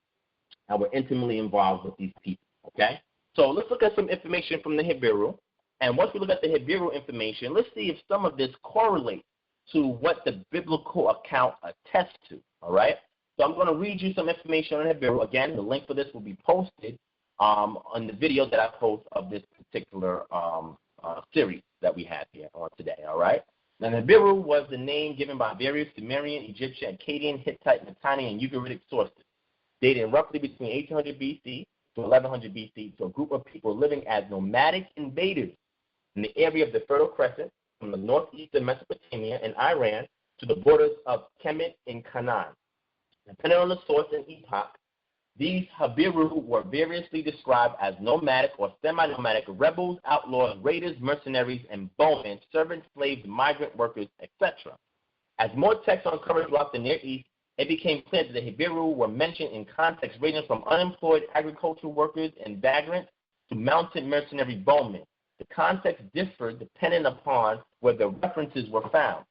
and were intimately involved with these people, okay? So let's look at some information from the Hebrew. And once we look at the Hebrew information, let's see if some of this correlates to what the biblical account attests to, all right? So I'm going to read you some information on Hebrew. Again, the link for this will be posted on the video that I post of this particular series that we have here on today, all right? Now, Hebrew was the name given by various Sumerian, Egyptian, Akkadian, Hittite, Mitanni, and Ugaritic sources, dating roughly between 1800 BC to 1100 BC to a group of people living as nomadic invaders in the area of the Fertile Crescent from the northeast of Mesopotamia and Iran to the borders of Kemet and Canaan. Depending on the source and epoch, these Habiru were variously described as nomadic or semi-nomadic rebels, outlaws, raiders, mercenaries, and bowmen, servants, slaves, migrant workers, etc. As more texts uncovered throughout the Near East, it became clear that the Habiru were mentioned in contexts ranging from unemployed agricultural workers and vagrants to mounted mercenary bowmen. The context differed depending upon where the references were found.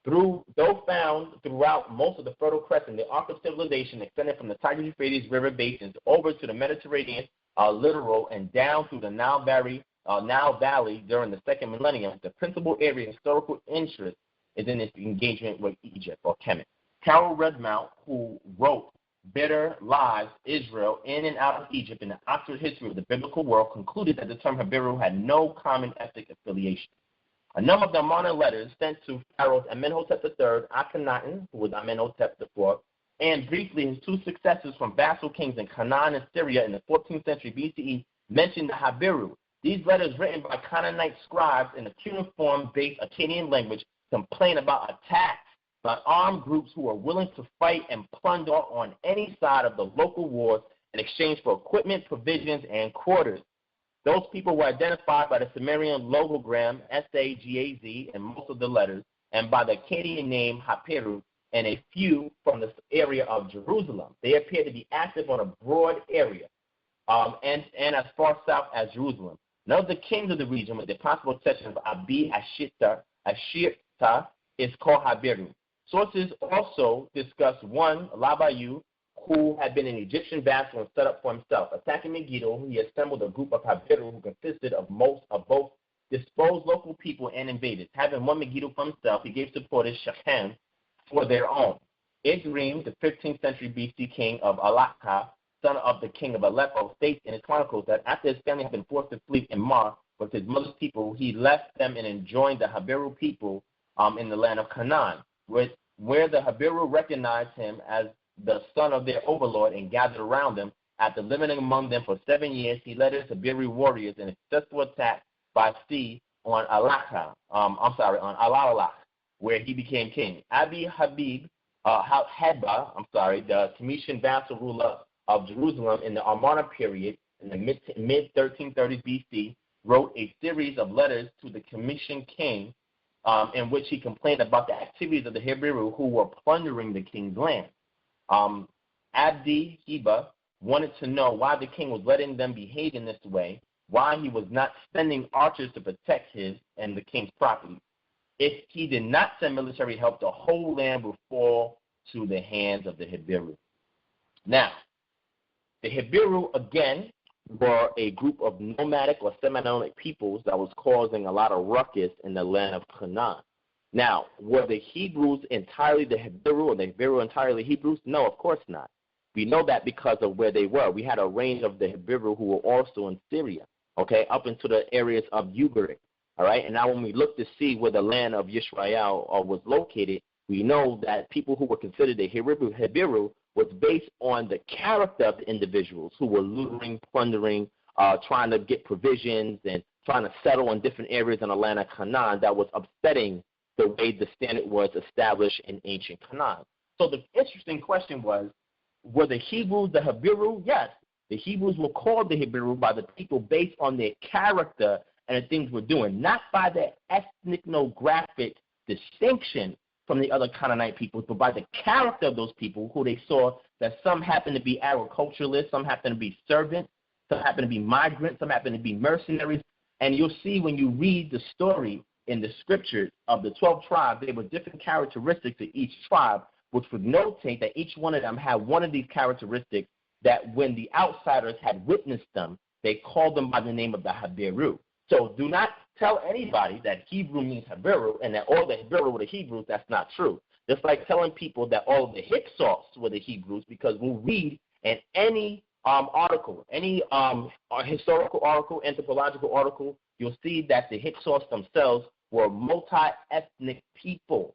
Though found throughout most of the Fertile Crescent, the arc of civilization extended from the Tigris-Euphrates river basins over to the Mediterranean littoral and down through the Nile Valley during the second millennium. The principal area of historical interest is in its engagement with Egypt or Kemet. Carol Redmount, who wrote Bitter Lives, Israel in and Out of Egypt in the Oxford History of the Biblical World, concluded that the term Habiru had no common ethnic affiliation. A number of the Amarna letters sent to pharaohs Amenhotep III, Akhenaten, who was Amenhotep IV, and briefly his two successors from vassal kings in Canaan and Syria in the 14th century BCE mentioned the Habiru. These letters, written by Canaanite scribes in a cuneiform-based Akkadian language, complain about attacks by armed groups who are willing to fight and plunder on any side of the local wars in exchange for equipment, provisions, and quarters. Those people were identified by the Sumerian logogram, S-A-G-A-Z, in most of the letters, and by the Akkadian name, Hapiru, and a few from the area of Jerusalem. They appear to be active on a broad area and as far south as Jerusalem. None of the kings of the region, with the possible exception of Abi Ashirta, is called Habiru. Sources also discuss one, Labayu, who had been an Egyptian vassal and set up for himself. Attacking Megiddo, he assembled a group of Habiru who consisted of both disposed local people and invaders. Having won Megiddo for himself, he gave supporters Shechem for their own. Igrim, the 15th century BC king of Alakha, son of the king of Aleppo, states in his chronicles that after his family had been forced to flee in Mar with his mother's people, he left them and joined the Habiru people in the land of Canaan, where the Habiru recognized him as the son of their overlord and gathered around them. After living among them for 7 years, he led his Habiru warriors in a successful attack by sea on Alalak, where he became king. Abi Heba, the Comitian vassal ruler of Jerusalem in the Amarna period in the mid-1330s BC, wrote a series of letters to the Comitian king in which he complained about the activities of the Habiru who were plundering the king's land. Abdi Heba wanted to know why the king was letting them behave in this way, why he was not sending archers to protect his and the king's property. If he did not send military help, the whole land would fall to the hands of the Habiru. Now, the Habiru, again, were a group of nomadic or semi-nomadic peoples that was causing a lot of ruckus in the land of Canaan. Now, were the Hebrews entirely the Habiru or the Habiru entirely Hebrews? No, of course not. We know that because of where they were. We had a range of the Habiru who were also in Syria, okay, up into the areas of Ugarit, all right? And now when we look to see where the land of Yisrael was located, we know that people who were considered the Habiru was based on the character of the individuals who were looting, plundering, trying to get provisions and trying to settle in different areas in the land of Canaan that was upsetting the way the standard was established in ancient Canaan. So the interesting question was, were the Hebrews the Habiru? Yes. The Hebrews were called the Habiru by the people based on their character and the things we're doing, not by their ethnographic distinction from the other Canaanite peoples, but by the character of those people who they saw that some happened to be agriculturalists, some happened to be servants, some happened to be migrants, some happened to be mercenaries. And you'll see when you read the story in the scriptures of the 12 tribes, there were different characteristics of each tribe, which would notate that each one of them had one of these characteristics that when the outsiders had witnessed them, they called them by the name of the Habiru. So do not tell anybody that Hebrew means Habiru and that all the Habiru were the Hebrews. That's not true. Just like telling people that all of the Hyksos were the Hebrews, because we'll read in any article, any historical article, anthropological article, you'll see that the Hyksos themselves were multi-ethnic people.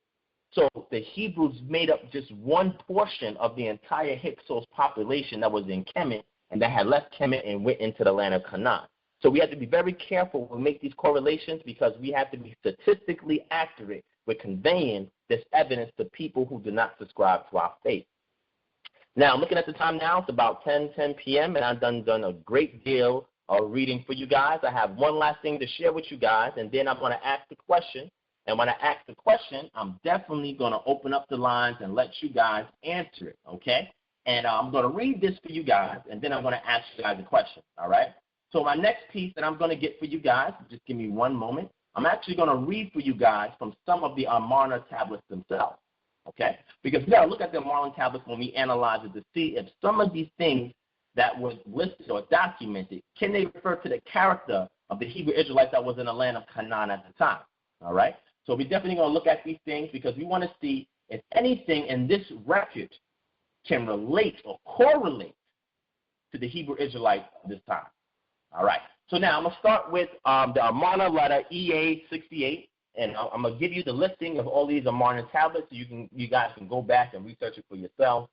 So the Hebrews made up just one portion of the entire Hyksos population that was in Kemet and that had left Kemet and went into the land of Canaan. So we have to be very careful when we make these correlations because we have to be statistically accurate with conveying this evidence to people who do not subscribe to our faith. Now, looking at the time now, it's about 10 p.m., and I've done a great deal of reading for you guys. I have one last thing to share with you guys, and then I'm going to ask the question. And when I ask the question, I'm definitely going to open up the lines and let you guys answer it, okay? And I'm going to read this for you guys, and then I'm going to ask you guys a question, all right? So my next piece that I'm going to get for you guys, just give me one moment, I'm actually going to read for you guys from some of the Amarna tablets themselves, okay? Because we got to look at the Amarna tablets when we analyze it to see if some of these things that was listed or documented, can they refer to the character of the Hebrew Israelites that was in the land of Canaan at the time, all right? So we're definitely going to look at these things because we want to see if anything in this record can relate or correlate to the Hebrew Israelites of this time. All right. So now I'm going to start with the Amarna letter EA68, and I'm going to give you the listing of all these Amarna tablets so you guys can go back and research it for yourself.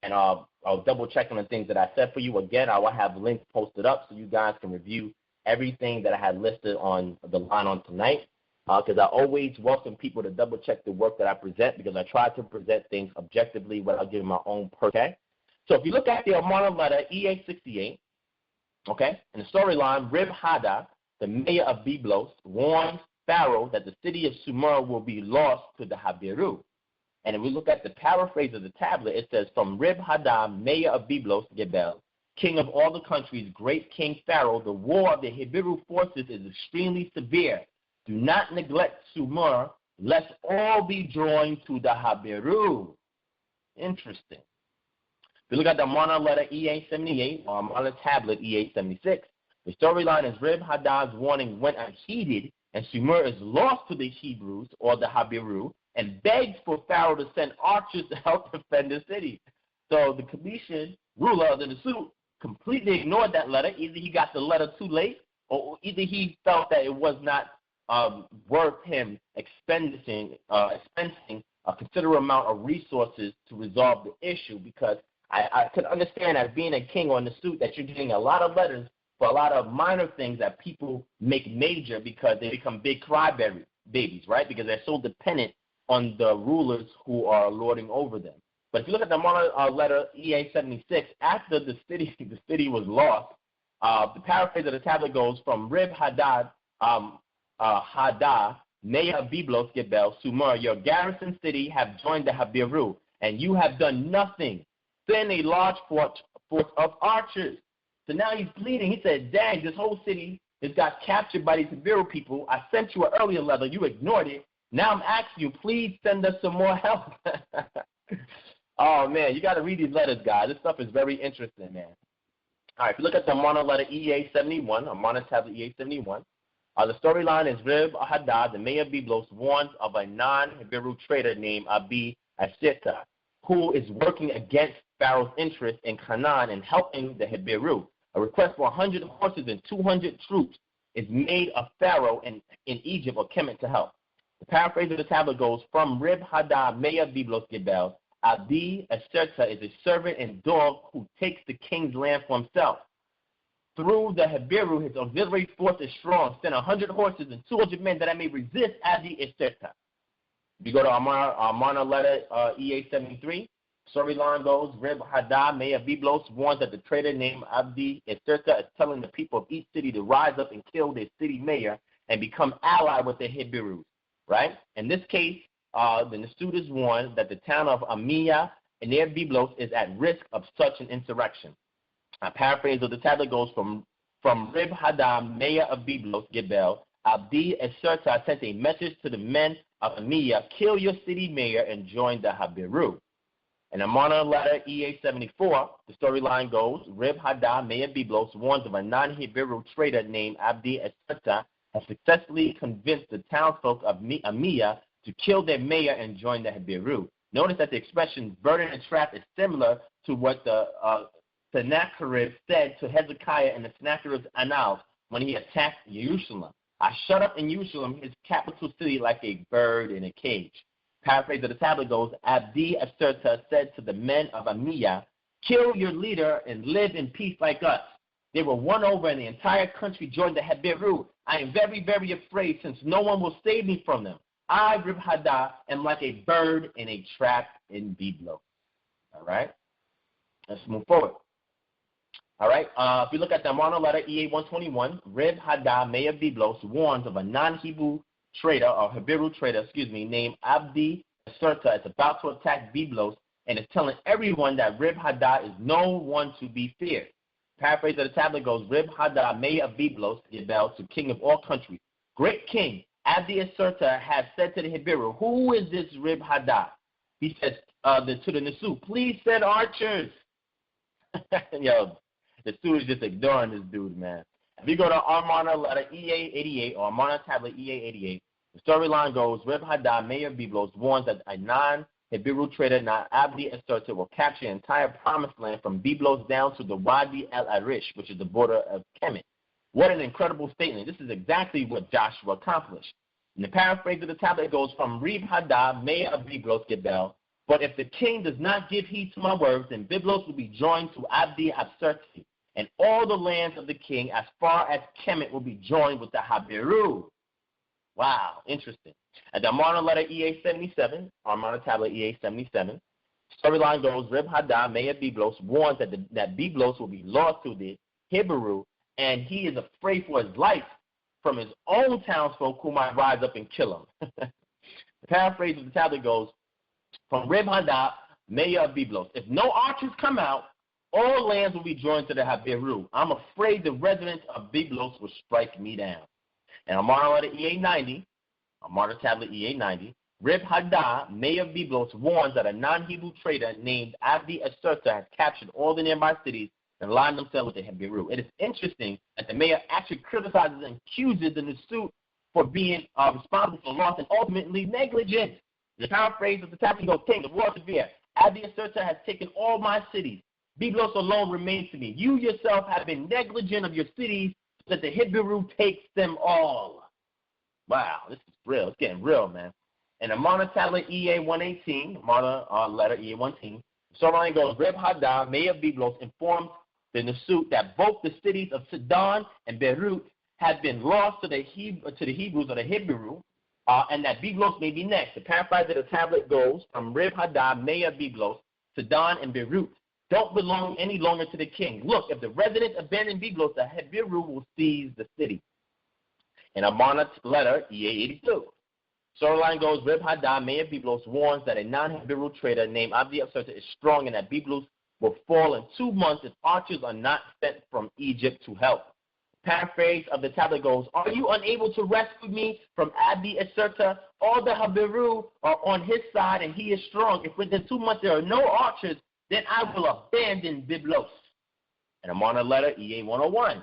And I'll double check on the things that I said for you. Again, I will have links posted up so you guys can review everything that I had listed on the line on tonight. Because I always welcome people to double check the work that I present because I try to present things objectively without giving my own okay. So if you look at the Amarna letter EA68, okay, in the storyline, Rib Hadad, the mayor of Byblos, warns Pharaoh that the city of Sumer will be lost to the Habiru. And if we look at the paraphrase of the tablet, it says, from Rib-Hadad, mayor of Byblos, Gebel, king of all the countries, great King Pharaoh, the war of the Hebrew forces is extremely severe. Do not neglect Sumer, lest all be joined to the Habiru. Interesting. If you look at the Amarna letter EA78 or Amarna tablet EA76, the storyline is Rib-Hadad's warning went unheeded, and Sumer is lost to the Hebrews or the Habiru and begs for Pharaoh to send archers to help defend the city. So the Commission ruler of the Nasut completely ignored that letter. Either he got the letter too late, or either he felt that it was not worth him expensing a considerable amount of resources to resolve the issue, because I could understand, as being a king on the suit, that you're getting a lot of letters for a lot of minor things that people make major because they become big crybabies, right? Because they're so dependent on the rulers who are lording over them. But if you look at the letter EA76, after the city was lost, the paraphrase of the tablet goes, from Rib-Hadad, mayor of Byblos, Gebel, Sumer, your garrison city have joined the Habiru, and you have done nothing. Send a large force of archers. So now he's pleading. He said, dang, this whole city has got captured by these Habiru people. I sent you an earlier letter. You ignored it. Now I'm asking you, please send us some more help. Oh, man, you got to read these letters, guys. This stuff is very interesting, man. All right, if you look at the Amarna letter EA71, Amarna tablet EA71, the storyline is Rib-Hadad, the mayor of Byblos, warns of a non-Habiru trader named Abi Ashita, who is working against Pharaoh's interest in Canaan and helping the Habiru. A request for 100 horses and 200 troops is made of Pharaoh in Egypt or Kemet to help. The paraphrase of the tablet goes, from Rib-Hadad, mayor of Byblos, Gebel, Abi Ashita is a servant and dog who takes the king's land for himself. Through the Habiru, his auxiliary force is strong. Send 100 horses and 200 men that I may resist Abi Ashita. If you go to Amarna letter EA73, storyline goes, Rib-Hadad, mayor of Byblos, warns that the traitor named Abi Ashita is telling the people of each city to rise up and kill their city mayor and become allied with the Hebrews, right? In this case, the Nasut is warned that the town of Amiya near Byblos is at risk of such an insurrection. A paraphrase of the tablet goes, from Rib-Hadad, mayor of Byblos, Gebel, Abi Ashita sent a message to the men of Amiya, kill your city mayor and join the Habiru. In Amarna letter EA74, the storyline goes, Rib-Hadad, mayor of Byblos, warns of a non-Habiru trader named Abi Ashita has successfully convinced the townsfolk of Amiya to kill their mayor and join the Habiru. Notice that the expression burden and trap is similar to what the Sennacherib said to Hezekiah in the Sennacherib's annals when he attacked Jerusalem. I shut up in Jerusalem, his capital city, like a bird in a cage. Paraphrase of the tablet goes, Abi Ashita said to the men of Amiya, kill your leader and live in peace like us. They were won over and the entire country joined the Habiru. I am very, very afraid since no one will save me from them. I, Rib-Hadad, am like a bird in a trap in Byblos. All right? Let's move forward. All right? If you look at the Amarna letter EA121, Rib-Hadad, mayor of Byblos, warns of a non-Hebrew trader, or Habiru trader, named Abi Ashita is about to attack Byblos and is telling everyone that Rib-Hadad is no one to be feared. Paraphrase of the tablet goes, Rib-Hadad, mayor of Byblos, Gebel, to king of all countries. Great king, Abi Ashita has said to the Habiru, who is this Rib-Hadad? He says to the Nasut, please send archers. Yo, the student is just ignoring this dude, man. If you go to Amarna letter EA88 or Amarna tablet EA88, the storyline goes, Rib-Hadad, mayor of Byblos, warns that a non-Habiru trader named Abi Ashita will capture the entire promised land from Byblos down to the Wadi el-Arish, which is the border of Kemet. What an incredible statement. This is exactly what Joshua accomplished. And the paraphrase of the tablet goes, from Rib-Hadad, mayor of Byblos, Gebel, but if the king does not give heed to my words, then Byblos will be joined to Abi Ashita, and all the lands of the king as far as Kemet will be joined with the Habiru. Wow, interesting. At the Amarna letter EA77, Amarna tablet EA77, storyline goes, Rib-Hadad, mayor of Byblos, warns that Byblos will be lost to the Habiru, and he is afraid for his life from his own townsfolk who might rise up and kill him. The paraphrase of the tablet goes, from Rib-Hadad, mayor of Byblos. If no archers come out, all lands will be joined to the Habiru. I'm afraid the residents of Byblos will strike me down. And Amar letter EA90, Amar tablet EA90, Rib-Hadad, mayor of Byblos, warns that a non-Hebrew trader named Abdi Aserta has captured all the nearby cities and aligned themselves with the Habiru. It is interesting that the mayor actually criticizes and accuses the Nusut for being responsible for loss and ultimately negligent. The paraphrase of the tablet goes, King, the war is severe. Abdi Aserta has taken all my cities. Byblos alone remains to me. You yourself have been negligent of your cities so that the Habiru takes them all. Wow, this is real. It's getting real, man. And Amana tablet EA118, Amana letter EA118, the storyline goes, Rib-Hadad, mayor of Byblos, informs the Nusut that both the cities of Sidon and Beirut had been lost to the Hebrews or the Habiru, and that Byblos may be next. The paraphrase of the tablet goes, from Rib-Hadad, mayor of Byblos, Sidon and Beirut don't belong any longer to the king. Look, if the residents abandon Byblos, the Habiru will seize the city. And Amana letter EA82. Storyline goes, Rib-Hadad, mayor of Byblos, warns that a non-Habiru trader named Abdi Aserta is strong and that Byblos will fall in 2 months if archers are not sent from Egypt to help. Paraphrase of the tablet goes, are you unable to rescue me from Abdi Aserta? All the Habiru are on his side and he is strong. If within 2 months there are no archers, then I will abandon Byblos. And I'm on a letter EA101.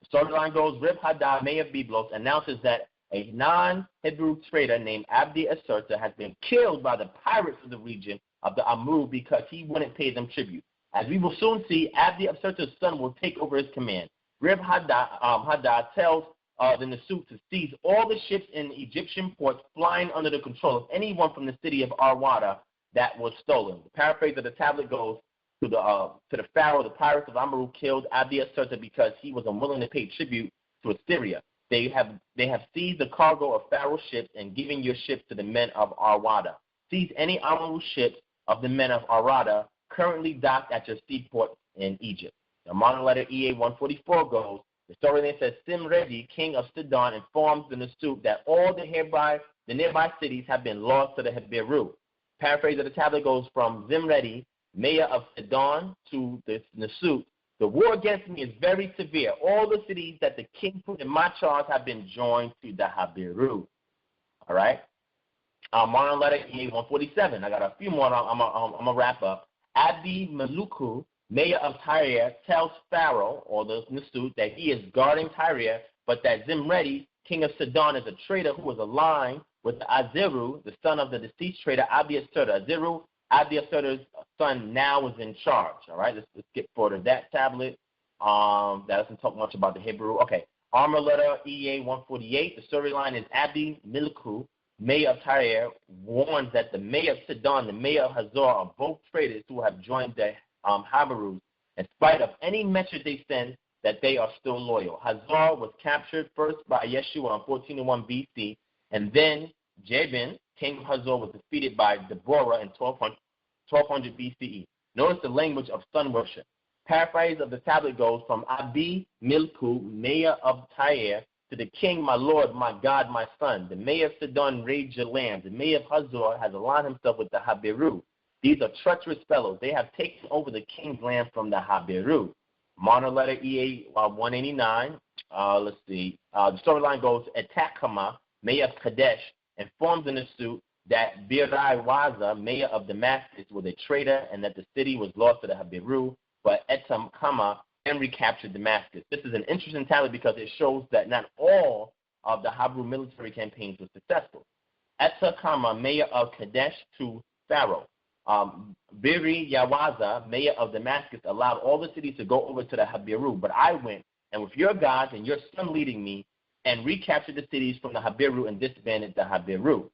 The storyline goes, Rib-Hadad, mayor of Byblos, announces that a non-Hebrew trader named Abdi Aserta has been killed by the pirates of the region of the Amur because he wouldn't pay them tribute. As we will soon see, Abdi Aserta's son will take over his command. Rib-Hadad tells the Nusut to seize all the ships in Egyptian ports flying under the control of anyone from the city of Arwada that was stolen. The paraphrase of the tablet goes, to the Pharaoh, the pirates of Amru killed Abdi Aserta because he was unwilling to pay tribute to Assyria. They have seized the cargo of Pharaoh's ships and given your ships to the men of Arwada. Seize any Amru ships of the men of Arwada currently docked at your seaport in Egypt. The modern letter EA144 goes, the storyline says, Simredi, king of Sidon, informs the Nusut that all the nearby cities have been lost to the Habiru. Paraphrase of the tablet goes, from Zimredi, mayor of Sidon, to the Nusut, the war against me is very severe. All the cities that the king put in my charge have been joined to the Habiru. All right? Modern letter EA147. I got a few more. I'm going to wrap up. Abdi Meluku, mayor of Tyre, tells Pharaoh, or the Nusut, that he is guarding Tyre, but that Zimredi, king of Sidon, is a traitor who was aligned with Aziru, the son of the deceased trader Abdi Aserta. Aziru, Abdi Aserta's son, now is in charge. All right, let's skip forward to that tablet. That doesn't talk much about the Hebrew. Okay, armor letter EA148. The storyline is Abdi Meluku, mayor of Tyre, warns that the mayor of Sidon, the mayor of Hazor, are both traitors who have joined the Habiru. In spite of any message they send, that they are still loyal. Hazor was captured first by Yeshua in 1401 BC, and then Jabin, king of Hazor, was defeated by Deborah in 1200 BCE. Notice the language of sun worship. Paraphrase of the tablet goes, from Abi Milku, mayor of Tyre, to the king, my lord, my God, my son. The mayor of Sidon raised your land. The mayor of Hazor has aligned himself with the Habiru. These are treacherous fellows. They have taken over the king's land from the Habiru. Mono letter EA189. Let's see. The storyline goes, Etakama, mayor of Kadesh, informs in the suit that Birai Waza, mayor of Damascus, was a traitor and that the city was lost to the Habiru, but Etam Kama and recaptured Damascus. This is an interesting tally because it shows that not all of the Hebrew military campaigns were successful. Etakama, mayor of Kadesh, to Pharaoh. Biri Yawaza, mayor of Damascus, allowed all the cities to go over to the Habiru, but I went, and with your gods and your son leading me, and recaptured the cities from the Habiru and disbanded the Habiru.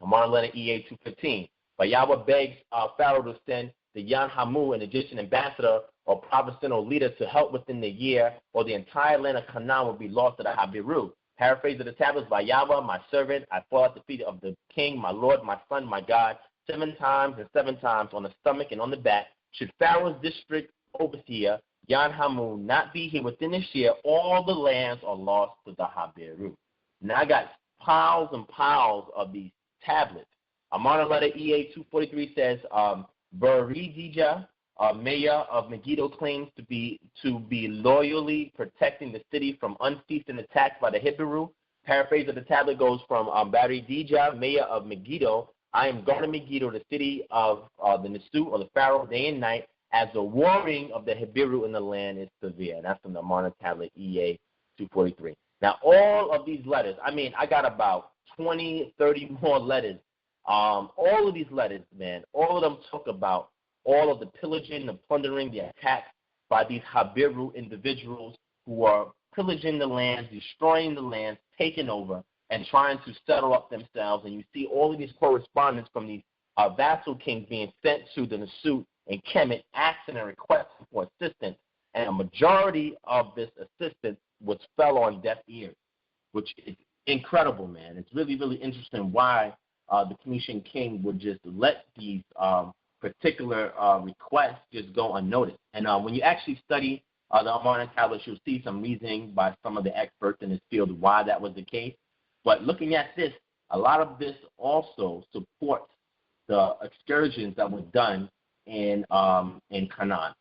Amar letter EA215. But Yahweh begs Pharaoh to send the Yan Hamu, an Egyptian ambassador or provincial leader, to help within the year, or the entire land of Canaan will be lost to the Habiru. Paraphrase of the tablets, by Yahweh, my servant, I fall at the feet of the king, my lord, my son, my God, 7 times and 7 times on the stomach and on the back. Should Pharaoh's district overseer, Yan Hamu, not be here within this year, all the lands are lost to the Habiru. Now I got piles and piles of these tablets Amarna letter EA-243 says, Beridija, mayor of Megiddo, claims to be loyally protecting the city from unceasing attacks by the Hebrew. Paraphrase of the tablet goes from Beridija, mayor of Megiddo, I am guarding Megiddo, the city of the Nisut, or the Pharaoh, day and night, as the warring of the Hebrew in the land is severe. And that's from the Amarna tablet EA-243. Now, all of these letters, I got about 20, 30 more letters. All of these letters, man, all of them talk about all of the pillaging, the plundering, the attacks by these Hebrew individuals who are pillaging the lands, destroying the lands, taking over, and trying to settle up themselves. And you see all of these correspondence from these vassal kings being sent to the Nisut and Kemet, asking and requesting for assistance. And a majority of this assistance fell on deaf ears, which is incredible, man. It's really, really interesting why the Phoenician king would just let these particular requests just go unnoticed. And when you actually study the Amarna tablets, you'll see some reasoning by some of the experts in this field why that was the case. But looking at this, a lot of this also supports the excursions that were done in Canaan.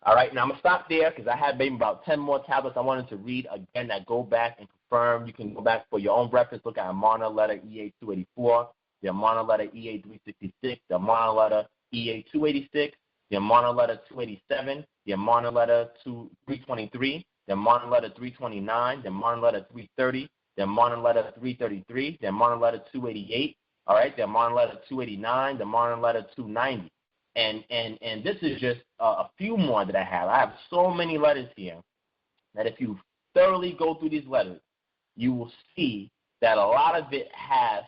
All right, now I'm going to stop there because I had maybe about 10 more tablets I wanted to read again that go back and confirm. You can go back for your own reference. Look at Amarna letter EA-284, the Amarna letter EA-366, the Amarna letter EA-286, the Amarna letter 287, the Amarna letter 323, the Amarna letter 329, the Amarna letter 330, the Amarna letter 333, the Amarna letter 288, all right, the Amarna letter 289, the Amarna letter 290. And this is just a few more that I have. I have so many letters here that if you thoroughly go through these letters, you will see that a lot of it has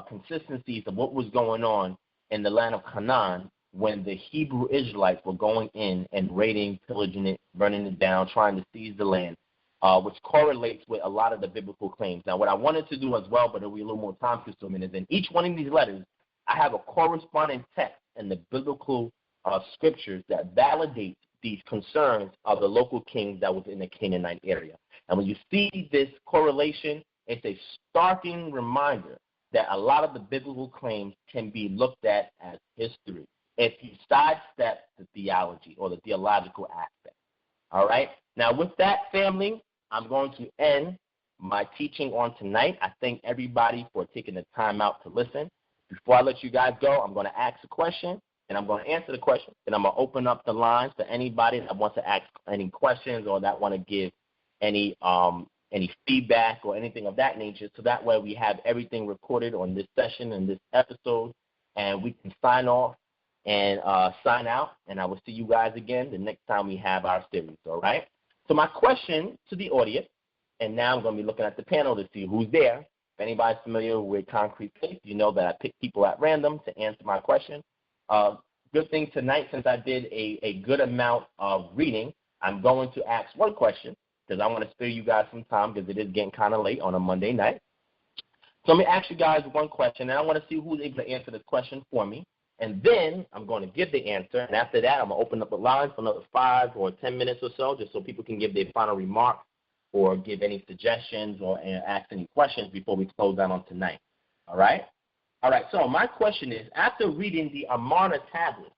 consistencies of what was going on in the land of Canaan when the Hebrew Israelites were going in and raiding, pillaging it, burning it down, trying to seize the land, which correlates with a lot of the biblical claims. Now, what I wanted to do as well, but it'll be a little more time-consuming, is in each one of these letters, I have a corresponding text in the biblical scriptures that validate these concerns of the local kings that was in the Canaanite area. And when you see this correlation, it's a starking reminder that a lot of the biblical claims can be looked at as history if you sidestep the theology or the theological aspect. All right? Now, with that, family, I'm going to end my teaching on tonight. I thank everybody for taking the time out to listen. Before I let you guys go, I'm going to ask a question, and I'm going to answer the question. Then I'm going to open up the lines to anybody that wants to ask any questions or that want to give any feedback or anything of that nature, so that way we have everything recorded on this session and this episode, and we can sign off and sign out, and I will see you guys again the next time we have our series, all right? So my question to the audience, and now I'm going to be looking at the panel to see who's there. If anybody's familiar with Concrete Faith, you know that I pick people at random to answer my question. Good thing tonight, since I did a good amount of reading, I'm going to ask one question because I want to spare you guys some time because it is getting kind of late on a Monday night. So let me ask you guys one question, and I want to see who's able to answer this question for me. And then I'm going to give the answer, and after that, I'm going to open up the line for another 5 or 10 minutes or so, just so people can give their final remarks or give any suggestions or ask any questions before we close down on tonight. All right? All right, so my question is, after reading the Amarna tablet,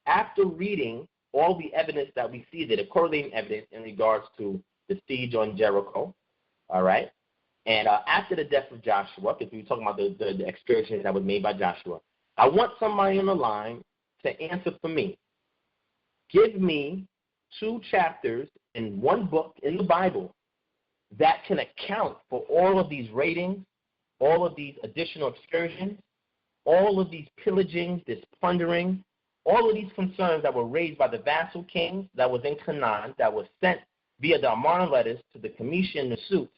after reading all the evidence that we see there, the correlating evidence in regards to the siege on Jericho, all right, and after the death of Joshua, because we were talking about the excursion that was made by Joshua, I want somebody on the line to answer for me. Give me 2 chapters in one book in the Bible that can account for all of these raidings, all of these additional excursions, all of these pillagings, this plundering, all of these concerns that were raised by the vassal kings that was in Canaan, that was sent via the Amarna letters to the Commission Nisut.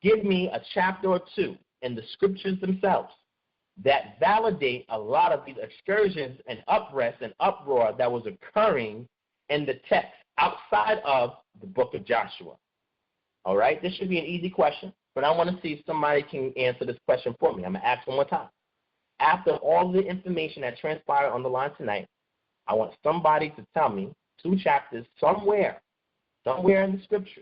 Give me a chapter or 2 in the scriptures themselves that validate a lot of these excursions and unrest and uproar that was occurring in the text outside of the book of Joshua. All right? This should be an easy question, but I want to see if somebody can answer this question for me. I'm going to ask one more time. After all the information that transpired on the line tonight, I want somebody to tell me 2 chapters somewhere in the scripture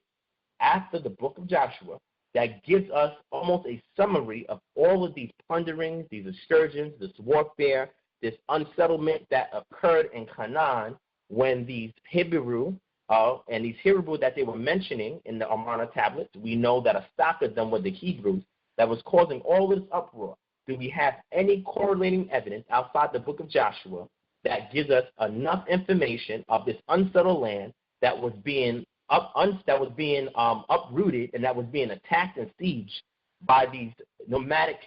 after the book of Joshua that gives us almost a summary of all of these plunderings, these excursions, this warfare, this unsettlement that occurred in Canaan when these Hebrew, and these Hebrew that they were mentioning in the Amarna tablets, we know that a stock of them were the Hebrews that was causing all this uproar. Do we have any correlating evidence outside the book of Joshua that gives us enough information of this unsettled land that was being uprooted and that was being attacked and sieged by these nomadic,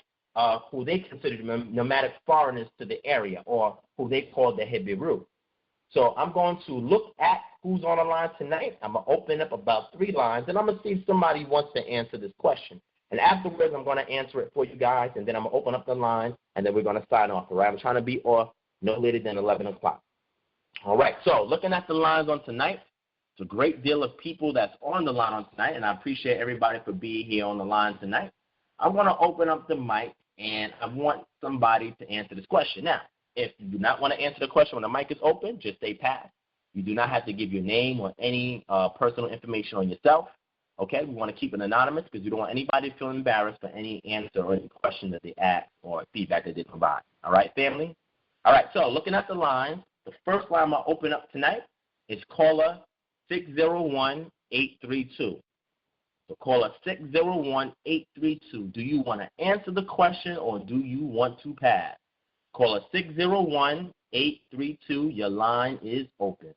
who they considered nomadic foreigners to the area, or who they called the Hebrew? So I'm going to look at who's on the line tonight. I'm going to open up about 3 lines, and I'm going to see if somebody wants to answer this question. And afterwards, I'm going to answer it for you guys, and then I'm going to open up the line, and then we're going to sign off, all right? I'm trying to be off no later than 11 o'clock. All right, so looking at the lines on tonight, it's a great deal of people that's on the line on tonight, and I appreciate everybody for being here on the line tonight. I'm going to open up the mic, and I want somebody to answer this question. Now, if you do not want to answer the question when the mic is open, just say pass. You do not have to give your name or any personal information on yourself. Okay, we want to keep it anonymous because we don't want anybody to feel embarrassed for any answer or any question that they ask or feedback that they provide. All right, family? All right, so looking at the lines, the first line I'm going to open up tonight is caller 601-832. So caller 601-832. Do you want to answer the question or do you want to pass? Caller 601-832. Your line is open.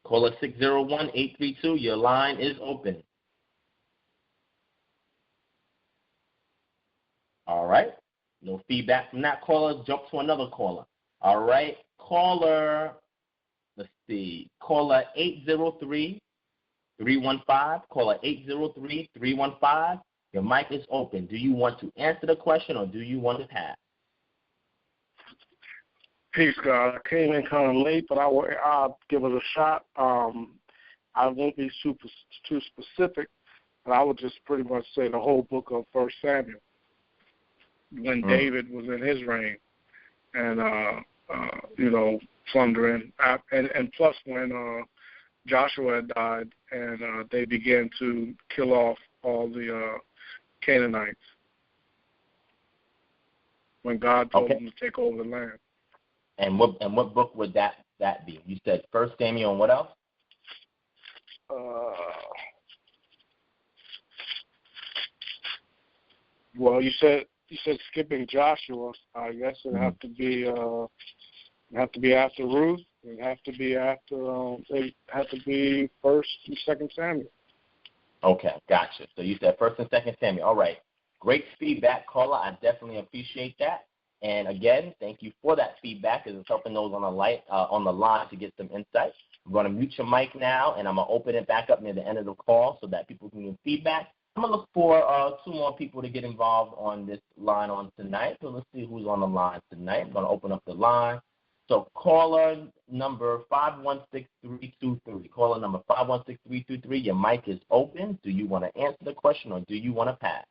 Caller 601-832, your line is open. All right. No feedback from that caller. Jump to another caller. All right. Caller, let's see. Caller 803-315. Caller 803-315. Your mic is open. Do you want to answer the question or do you want to pass?
Peace, God. I came in kind of late, but I'll give it a shot. I won't be too specific, but I would just pretty much say the whole book of 1 Samuel, when David was in his reign, and plundering, and plus when Joshua had died, and they began to kill off all the Canaanites when God told them to take over the land.
And what book would that be? You said 1 Samuel and what else?
Well, you said skipping Joshua. I guess it'd have to be after Ruth. It'd have to be after. It have to be 1 and 2 Samuel. Okay, gotcha. So you said 1 and 2 Samuel. All right. Great feedback, caller. I definitely appreciate that. And again, thank you for that feedback because it's helping those on the line to get some insight. I'm going to mute your mic now, and I'm going to open it back up near the end of the call so that people can give feedback. I'm going to look for 2 more people to get involved on this line on tonight. So let's see who's on the line tonight. I'm going to open up the line. So caller number 516323. Caller number 516323, your mic is open. Do you want to answer the question or do you want to pass?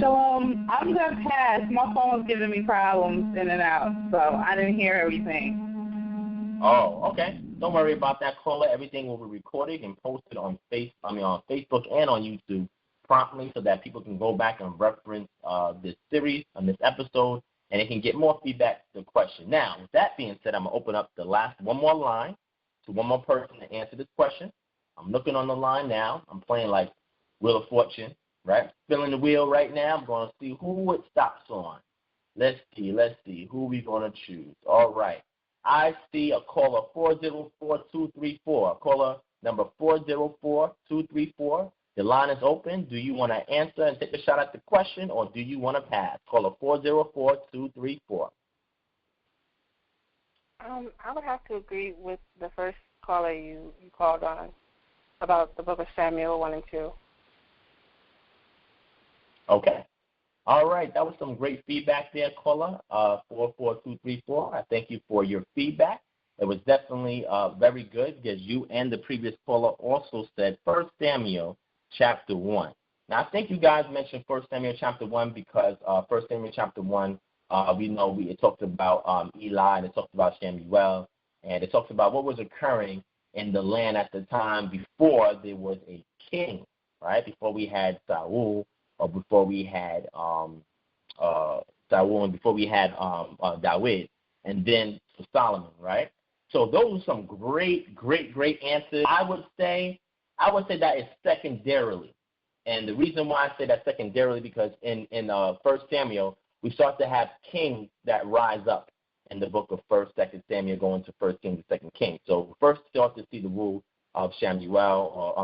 Shalom. I'm going to pass. My phone was giving me problems in and out, so I didn't hear everything.
Oh, okay. Don't worry about that, caller. Everything will be recorded and posted on Facebook and on YouTube promptly so that people can go back and reference this series and this episode, and they can get more feedback to the question. Now, with that being said, I'm going to open up the last one more line to one more person to answer this question. I'm looking on the line now. I'm playing like Wheel of Fortune. Right, spinning the wheel right now. I'm going to see who it stops on. Let's see who we going to choose. All right, I see a caller 404-234. Caller number 404-234. The line is open. Do you want to answer and take a shot at the question, or do you want to pass? Caller 404-234.
I would have to agree with the first caller you called on about the book of Samuel 1 and 2.
Okay. All right. That was some great feedback there, caller, 44234. I thank you for your feedback. It was definitely very good because you and the previous caller also said 1 Samuel chapter 1. Now, I think you guys mentioned 1 Samuel chapter 1 because 1 Samuel chapter 1 It talks about Eli, and it talks about Samuel, and it talks about what was occurring in the land at the time before there was a king, right? Before we had Saul, or before we had Saul, and before we had David, and then Solomon, right? So those are some great answers. I would say that is secondarily, and the reason why I say that secondarily because in 1 Samuel we start to have kings that rise up in the book of 1st, 2nd Samuel, going to 1st Kings and 2nd Kings. So first start to see the rule of Samuel,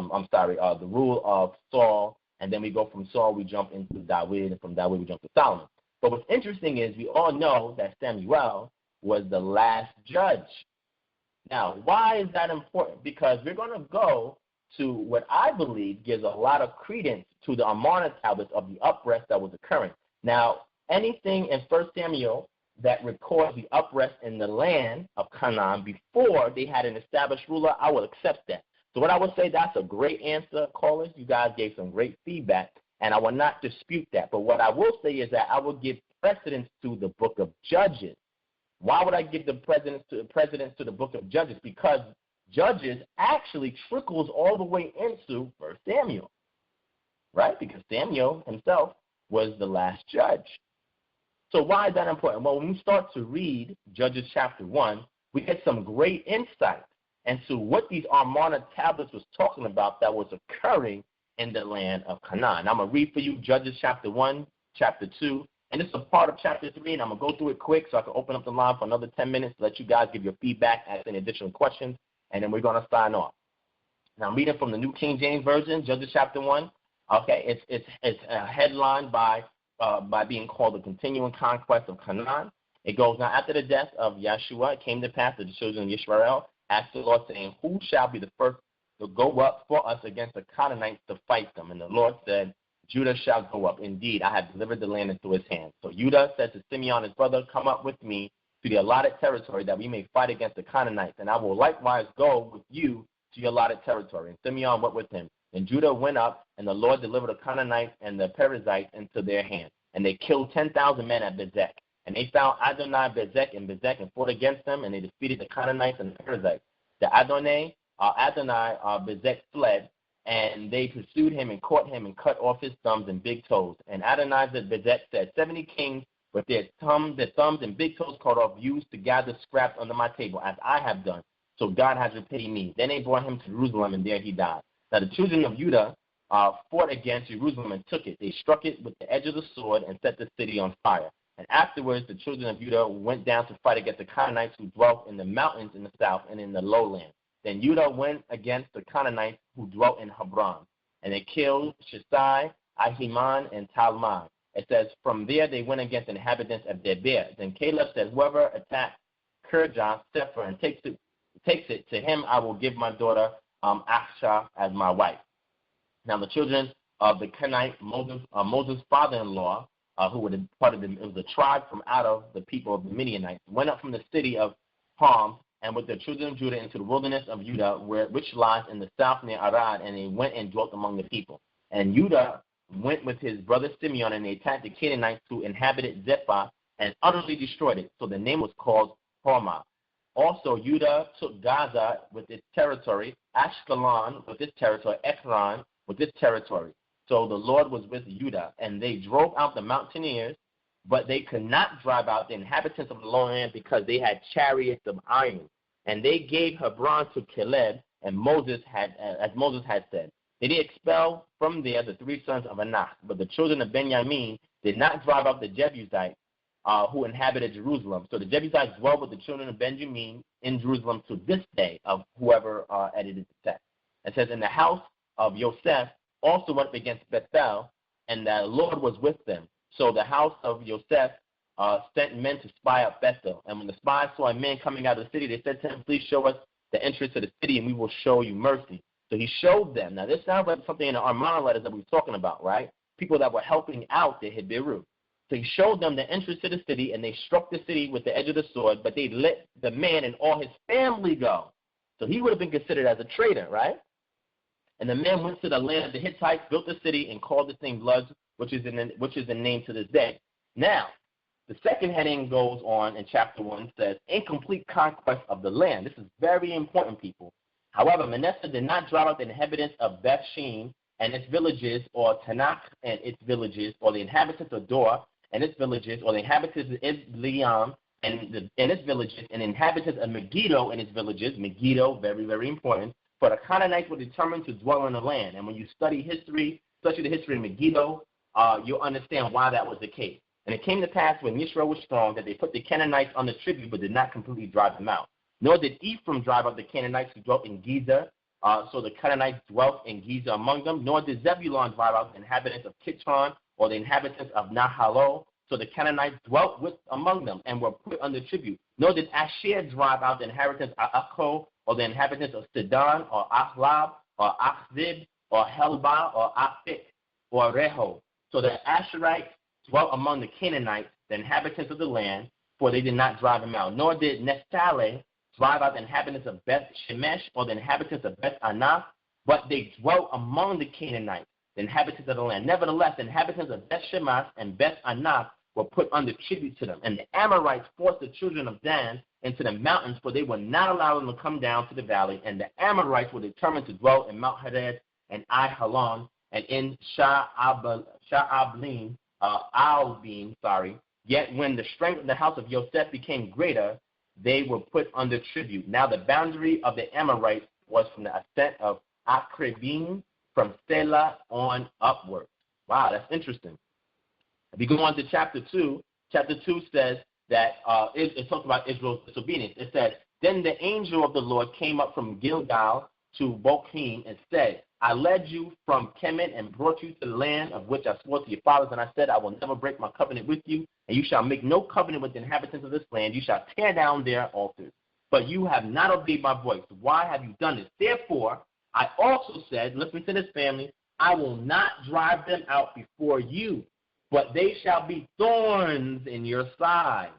the rule of Saul, and then we go from Saul, we jump into David, and from David we jump to Solomon. But what's interesting is we all know that Samuel was the last judge. Now, why is that important? Because we're going to go to what I believe gives a lot of credence to the Amarna tablets of the uprest that was occurring. Now, anything in 1 Samuel that records the uprest in the land of Canaan before they had an established ruler, I will accept that. So what I would say, that's a great answer, callers. You guys gave some great feedback, and I will not dispute that. But what I will say is that I will give precedence to the book of Judges. Why would I give the precedence to the book of Judges? Because Judges actually trickles all the way into 1 Samuel, right? Because Samuel himself was the last judge. So why is that important? Well, when we start to read Judges chapter 1, we get some great insight into what these Amarna tablets was talking about that was occurring in the land of Canaan. I'm going to read for you Judges chapter 1, chapter 2, and this is a part of chapter 3, and I'm going to go through it quick so I can open up the line for another 10 minutes to let you guys give your feedback, ask any additional questions, and then we're going to sign off. Now, I'm reading from the New King James Version, Judges chapter 1. Okay, it's headlined by being called the continuing conquest of Canaan. It goes, now after the death of Yeshua, it came to pass that the children of Israel asked the Lord, saying, who shall be the first to go up for us against the Canaanites to fight them? And the Lord said, Judah shall go up. Indeed, I have delivered the land into his hand. So Judah said to Simeon, his brother, come up with me to the allotted territory that we may fight against the Canaanites, and I will likewise go with you to your allotted territory. And Simeon went with him. And Judah went up, and the Lord delivered the Canaanites and the Perizzites into their hand. And they killed 10,000 men at Bezek. And they found Adonai Bezek and fought against them, and they defeated the Canaanites and the Perizzites. The Adonai Bezek fled, and they pursued him and caught him and cut off his thumbs and big toes. And Adonai Bezek said, 70 kings with their thumbs and big toes cut off used to gather scraps under my table, as I have done. So God has repaid me. Then they brought him to Jerusalem, and there he died. Now the children of Judah fought against Jerusalem and took it. They struck it with the edge of the sword and set the city on fire. And afterwards the children of Judah went down to fight against the Canaanites who dwelt in the mountains in the south and in the lowland. Then Judah went against the Canaanites who dwelt in Hebron. And they killed Sheshai, Ahiman, and Talmai. It says, from there they went against the inhabitants of Debir. Then Caleb said, whoever attacks Kirjath, Sephar, and takes it, to him I will give my daughter Achsah as my wife. Now the children of the Kenite, Moses' father-in-law, who were part of it was a tribe from out of the people of the Midianites, went up from the city of Palm and with the children of Judah into the wilderness of Judah, which lies in the south near Arad, and they went and dwelt among the people. And Judah went with his brother Simeon, and they attacked the Canaanites who inhabited Zephath and utterly destroyed it. So the name was called Hormah. Also, Judah took Gaza with its territory, Ashkelon with its territory, Ekron with its territory. So the Lord was with Judah, and they drove out the mountaineers, but they could not drive out the inhabitants of the lowland because they had chariots of iron. And they gave Hebron to Caleb, and Moses had, as Moses had said. They did expel from there the 3 sons of Anak, but the children of Benjamin did not drive out the Jebusites who inhabited Jerusalem. So the Jebusites dwell with the children of Benjamin in Jerusalem to this day, of whoever edited the text. It says, in the house of Yosef also went up against Bethel, and the Lord was with them. So the house of Yosef sent men to spy out Bethel. And when the spies saw a man coming out of the city, they said to him, please show us the entrance to the city, and we will show you mercy. So he showed them. Now, this sounds like something in the Armana letters that we were talking about, right? People that were helping out the Hibiru. So he showed them the entrance to the city, and they struck the city with the edge of the sword, but they let the man and all his family go. So he would have been considered as a traitor, right? And the man went to the land of the Hittites, built the city, and called this thing Luz, which is a name to this day. Now, The second heading goes on in chapter 1, says, incomplete conquest of the land. This is very important, people. However, Manasseh did not drive out the inhabitants of Beth-Shean and its villages, or Tanakh and its villages, or the inhabitants of Dor and its villages, or the inhabitants of Ibleam and its villages, and inhabitants of Megiddo and its villages. Megiddo, very, very important. For the Canaanites were determined to dwell in the land. And when you study history, especially the history of Megiddo, you'll understand why that was the case. And it came to pass when Yisrael was strong that they put the Canaanites under tribute, but did not completely drive them out. Nor did Ephraim drive out the Canaanites who dwelt in Gezer. So the Canaanites dwelt in Gezer among them. Nor did Zebulun drive out the inhabitants of Kitron or the inhabitants of Nahalo. So the Canaanites dwelt among them and were put under tribute. Nor did Asher drive out the inhabitants of Akko or the inhabitants of Sidon or Ahlab or Achzib or Helba or Aphik or Reho. So the Asherites dwelt among the Canaanites, the inhabitants of the land, for they did not drive them out. Nor did Naphtali drive out the inhabitants of Beth Shemesh or the inhabitants of Beth Anath, but they dwelt among the Canaanites, the inhabitants of the land. Nevertheless, the inhabitants of Beth Shemesh and Beth Anath were put under tribute to them. And the Amorites forced the children of Dan into the mountains, for they would not allow them to come down to the valley. And the Amorites were determined to dwell in Mount Hadad and Aijalon and in Sha'abim. Yet when the strength of the house of Yosef became greater, they were put under tribute. Now the boundary of the Amorites was from the ascent of Akrabim from Selah on upward. Wow, that's interesting. If you go on to chapter 2 says that it talks about Israel's disobedience. It says, then the angel of the Lord came up from Gilgal to Bochim and said, I led you from Kemet and brought you to the land of which I swore to your fathers, and I said, I will never break my covenant with you, and you shall make no covenant with the inhabitants of this land. You shall tear down their altars. But you have not obeyed my voice. Why have you done this? Therefore, I also said, listen to this, family, I will not drive them out before you, but they shall be thorns in your side,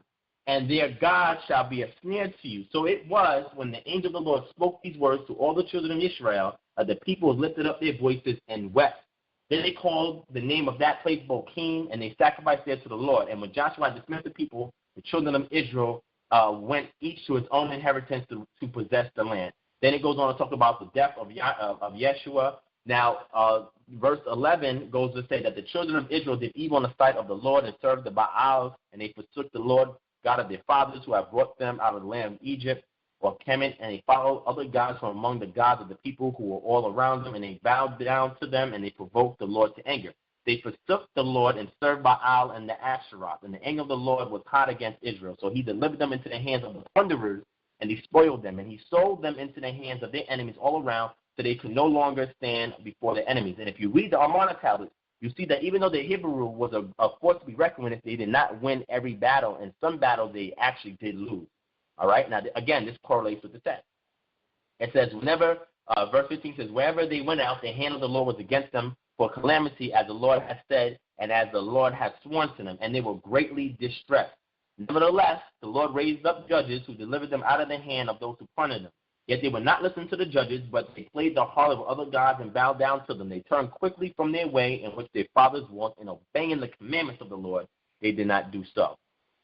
and their God shall be a snare to you. So it was when the angel of the Lord spoke these words to all the children of Israel, the people lifted up their voices and wept. Then they called the name of that place Bochim, and they sacrificed there to the Lord. And when Joshua dismissed the people, the children of Israel went each to his own inheritance to possess the land. Then it goes on to talk about the death of Yeshua. Now, verse 11 goes to say that the children of Israel did evil in the sight of the Lord and served the Baals, and they forsook the Lord God of their fathers who have brought them out of the land of Egypt or Kemet, and they followed other gods from among the gods of the people who were all around them, and they bowed down to them, and they provoked the Lord to anger. They forsook the Lord and served Baal and the Asheroth, and the anger of the Lord was hot against Israel. So he delivered them into the hands of the plunderers, and he spoiled them, and he sold them into the hands of their enemies all around, so they could no longer stand before their enemies. And if you read the Amarna tablets, you see that even though the Hebrew was a force to be reckoned with, they did not win every battle. In some battles, they actually did lose. All right? Now, again, this correlates with the text. It says, whenever, verse 15 says, wherever they went out, the hand of the Lord was against them for calamity, as the Lord has said, and as the Lord has sworn to them, and they were greatly distressed. Nevertheless, the Lord raised up judges who delivered them out of the hand of those who plundered them. Yet they would not listen to the judges, but they played the harlot of other gods and bowed down to them. They turned quickly from their way in which their fathers walked, in obeying the commandments of the Lord. They did not do so.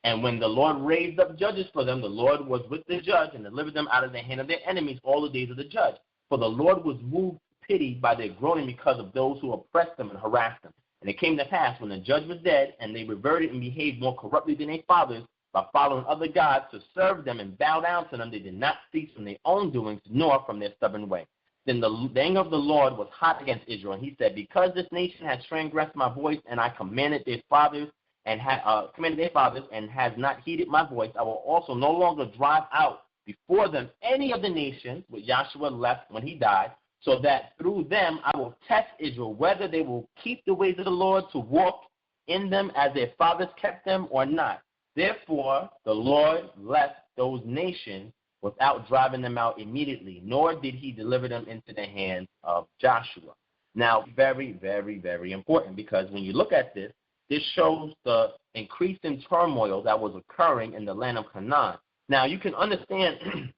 And when the Lord raised up judges for them, the Lord was with the judge and delivered them out of the hand of their enemies all the days of the judge. For the Lord was moved pity by their groaning because of those who oppressed them and harassed them. And it came to pass, when the judge was dead, and they reverted and behaved more corruptly than their fathers, by following other gods to serve them and bow down to them, they did not cease from their own doings, nor from their stubborn way. Then the anger of the Lord was hot against Israel, and he said, because this nation has transgressed my voice, and I commanded their fathers, and has not heeded my voice, I will also no longer drive out before them any of the nations which Joshua left when he died, so that through them I will test Israel, whether they will keep the ways of the Lord to walk in them as their fathers kept them or not. Therefore, the Lord left those nations without driving them out immediately, nor did he deliver them into the hands of Joshua. Now, very, very, very important, because when you look at this, this shows the increase in turmoil that was occurring in the land of Canaan. Now, you can understand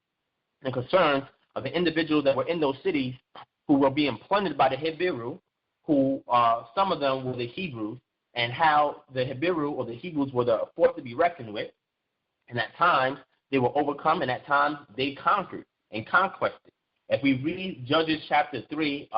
the concerns of the individuals that were in those cities who were being plundered by the Hebrew, who some of them were the Hebrews, and how the Hebrew or the Hebrews were the force to be reckoned with. And at times they were overcome, and at times they conquered and conquested. If we read Judges chapter 3,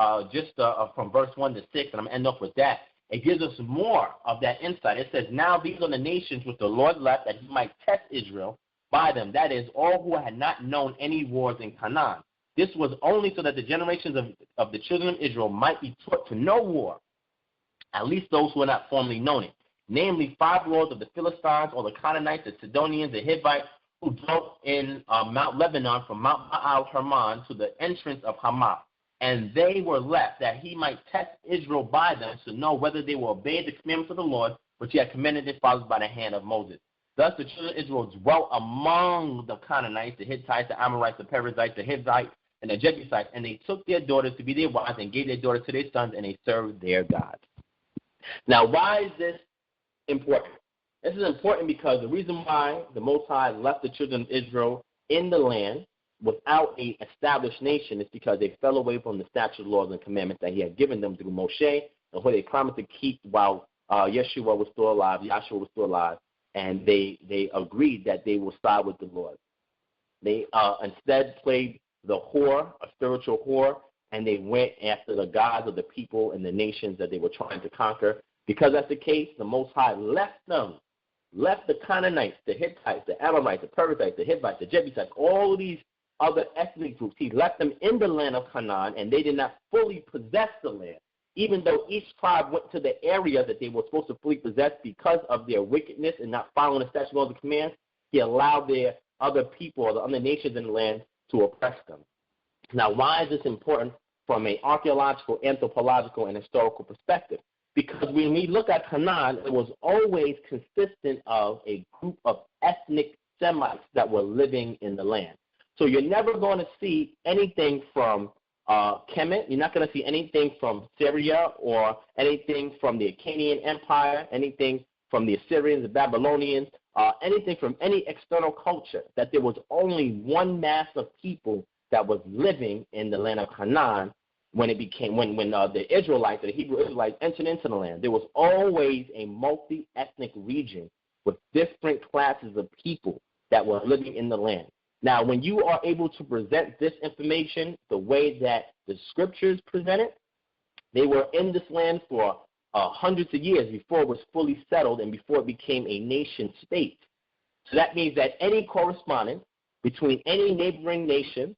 from verse 1 to 6, and I'm going to end up with that, it gives us more of that insight. It says, now these are the nations which the Lord left that he might test Israel by them, that is, all who had not known any wars in Canaan. This was only so that the generations of the children of Israel might be taught to know war, at least those who had not formerly known it, namely 5 lords of the Philistines, or the Canaanites, the Sidonians, the Hivites, who dwelt in Mount Lebanon from Mount Baal Hermon to the entrance of Hamath. And they were left that he might test Israel by them to know whether they will obey the commandments of the Lord, which he had commanded his fathers by the hand of Moses. Thus the children of Israel dwelt among the Canaanites, the Hittites, the Amorites, the Perizzites, the Hivites, and the Jebusites, and they took their daughters to be their wives and gave their daughters to their sons, and they served their gods. Now, why is this important? This is important because the reason why the Most High left the children of Israel in the land without an established nation is because they fell away from the statutes, laws, and commandments that he had given them through Moshe, and what they promised to keep while Yeshua was still alive, Yahshua was still alive, and they agreed that they will side with the Lord. They instead played the whore, a spiritual whore, and they went after the gods of the people and the nations that they were trying to conquer. Because that's the case, the Most High left the Canaanites, the Hittites, the Amorites, the Perizzites, the Hivites, the Jebusites, all of these other ethnic groups. He left them in the land of Canaan, and they did not fully possess the land, even though each tribe went to the area that they were supposed to fully possess because of their wickedness and not following the statutes, laws, and commands. He allowed their other people or the other nations in the land to oppress them. Now, why is this important from an archaeological, anthropological, and historical perspective? Because when we look at Canaan, it was always consistent of a group of ethnic Semites that were living in the land. So you're never going to see anything from Kemet. You're not going to see anything from Syria or anything from the Canaan Empire, anything from the Assyrians, the Babylonians, anything from any external culture, that there was only one mass of people that was living in the land of Canaan when it became when the Israelites, the Hebrew Israelites, entered into the land. There was always a multi-ethnic region with different classes of people that were living in the land. Now, when you are able to present this information the way that the scriptures present it, they were in this land for hundreds of years before it was fully settled and before it became a nation state. So that means that any correspondence between any neighboring nation,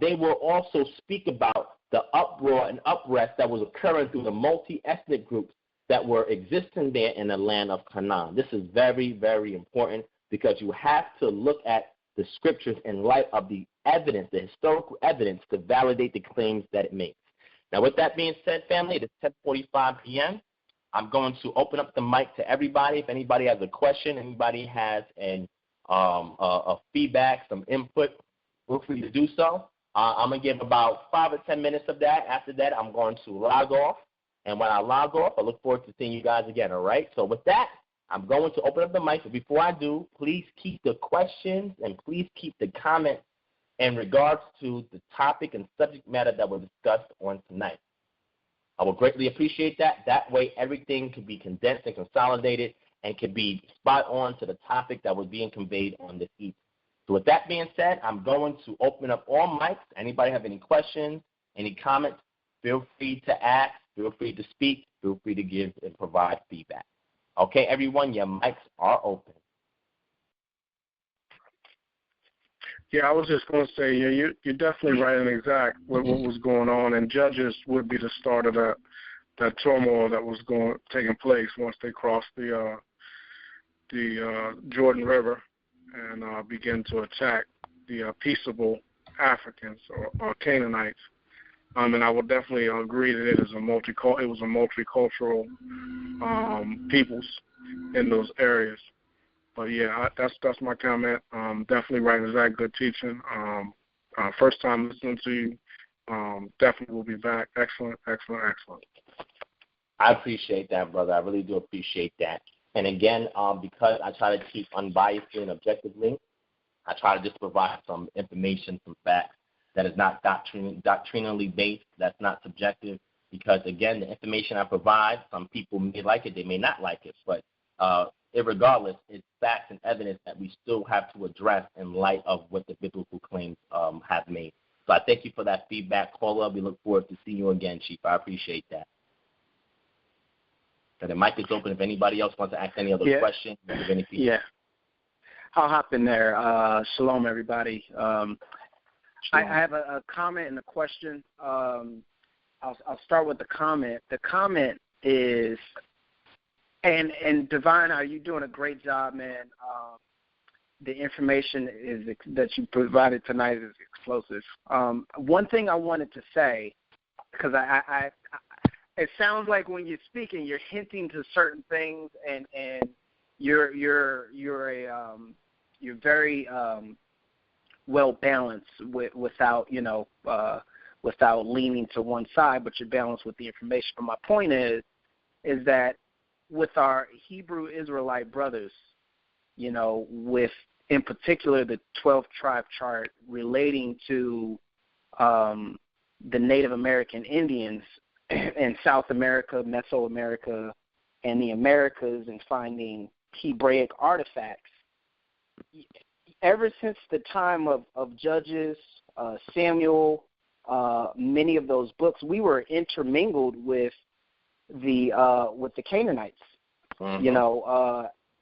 they will also speak about the uproar and unrest that was occurring through the multi-ethnic groups that were existing there in the land of Canaan. This is very, very important because you have to look at the scriptures in light of the evidence, the historical evidence, to validate the claims that it makes. Now, with that being said, family, it is 10:45 p.m. I'm going to open up the mic to everybody. If anybody has a question, anybody has a feedback, some input, feel free to do so. I'm going to give about 5 or 10 minutes of that. After that, I'm going to log off. And when I log off, I look forward to seeing you guys again, all right? So with that, I'm going to open up the mic. But before I do, please keep the questions and please keep the comments in regards to the topic and subject matter that was discussed on tonight. I would greatly appreciate that. That way, everything can be condensed and consolidated and can be spot on to the topic that was being conveyed on this evening. So with that being said, I'm going to open up all mics. Anybody have any questions, any comments, feel free to ask, feel free to speak, feel free to give and provide feedback. Okay, everyone, your mics are open.
Yeah, I was just going to say, you're definitely right and exact with what was going on, and Judges would be the start of that turmoil that was taking place once they crossed the Jordan River and began to attack the peaceable Africans or Canaanites. And I would definitely agree that it was a multicultural peoples in those areas. But yeah, that's my comment. Definitely right, is that good teaching? First time listening to you. Definitely will be back. Excellent.
I appreciate that, brother. I really do appreciate that. And again, because I try to keep unbiased and objectively, I try to just provide some information, some facts that is not doctrinally based, that's not subjective. because, again, the information I provide, some people may like it, they may not like it, but irregardless, it's facts and evidence that we still have to address in light of what the biblical claims have made. So I thank you for that feedback, caller. We look forward to seeing you again, Chief. I appreciate that. So the mic is open if anybody else wants to ask any other questions.
Yeah. I'll hop in there. Shalom, everybody. I have a comment and a question. I'll start with the comment. The comment is, and Divine, are you doing a great job, man? The information that you provided tonight is explosive. One thing I wanted to say, because it sounds like when you're speaking, you're hinting to certain things, and you're very well balanced without leaning to one side, but you're balanced with the information. But my point is that with our Hebrew Israelite brothers, with in particular the 12th tribe chart relating to the Native American Indians in South America, Mesoamerica, and the Americas, and finding Hebraic artifacts, ever since the time of Judges, Samuel, many of those books, we were intermingled with the Canaanites,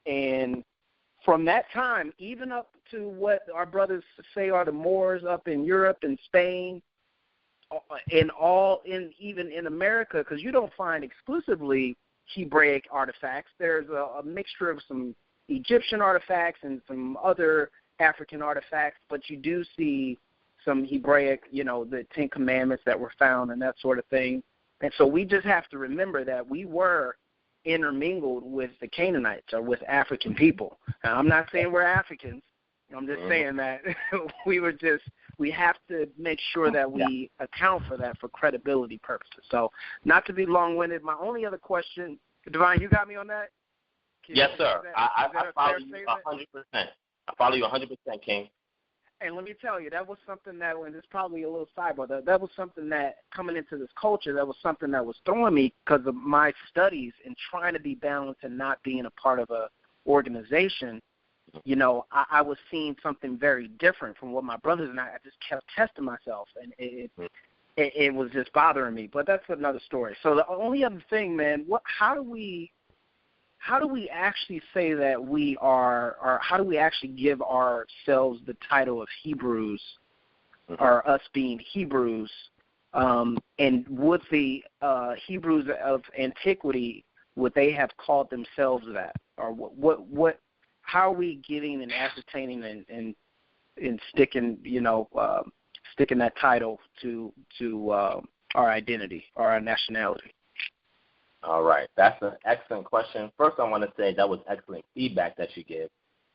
and from that time, even up to what our brothers say are the Moors up in Europe and Spain, even in America, because you don't find exclusively Hebraic artifacts. There's a mixture of some Egyptian artifacts and some other African artifacts, but you do see some Hebraic, the Ten Commandments that were found and that sort of thing. And so we just have to remember that we were intermingled with the Canaanites or with African people. Now, I'm not saying we're Africans. I'm just saying that we have to make sure that we account for that for credibility purposes. So not to be long-winded, my only other question, Divine, you got me on that?
Yes, sir. I follow you 100%. I follow you 100%, King.
And let me tell you, that was something that, and it's probably a little sidebar, that was something that, coming into this culture, that was something that was throwing me because of my studies and trying to be balanced and not being a part of a organization. I was seeing something very different from what my brothers and I just kept testing myself, and it was just bothering me. But that's another story. So the only other thing, man, how do we actually say that we are, or how do we actually give ourselves the title of Hebrews, or us being Hebrews, and would the Hebrews of antiquity, would they have called themselves that, or what? How are we getting and ascertaining and sticking, sticking that title to our identity or our nationality?
All right. That's an excellent question. First, I want to say that was excellent feedback that you give,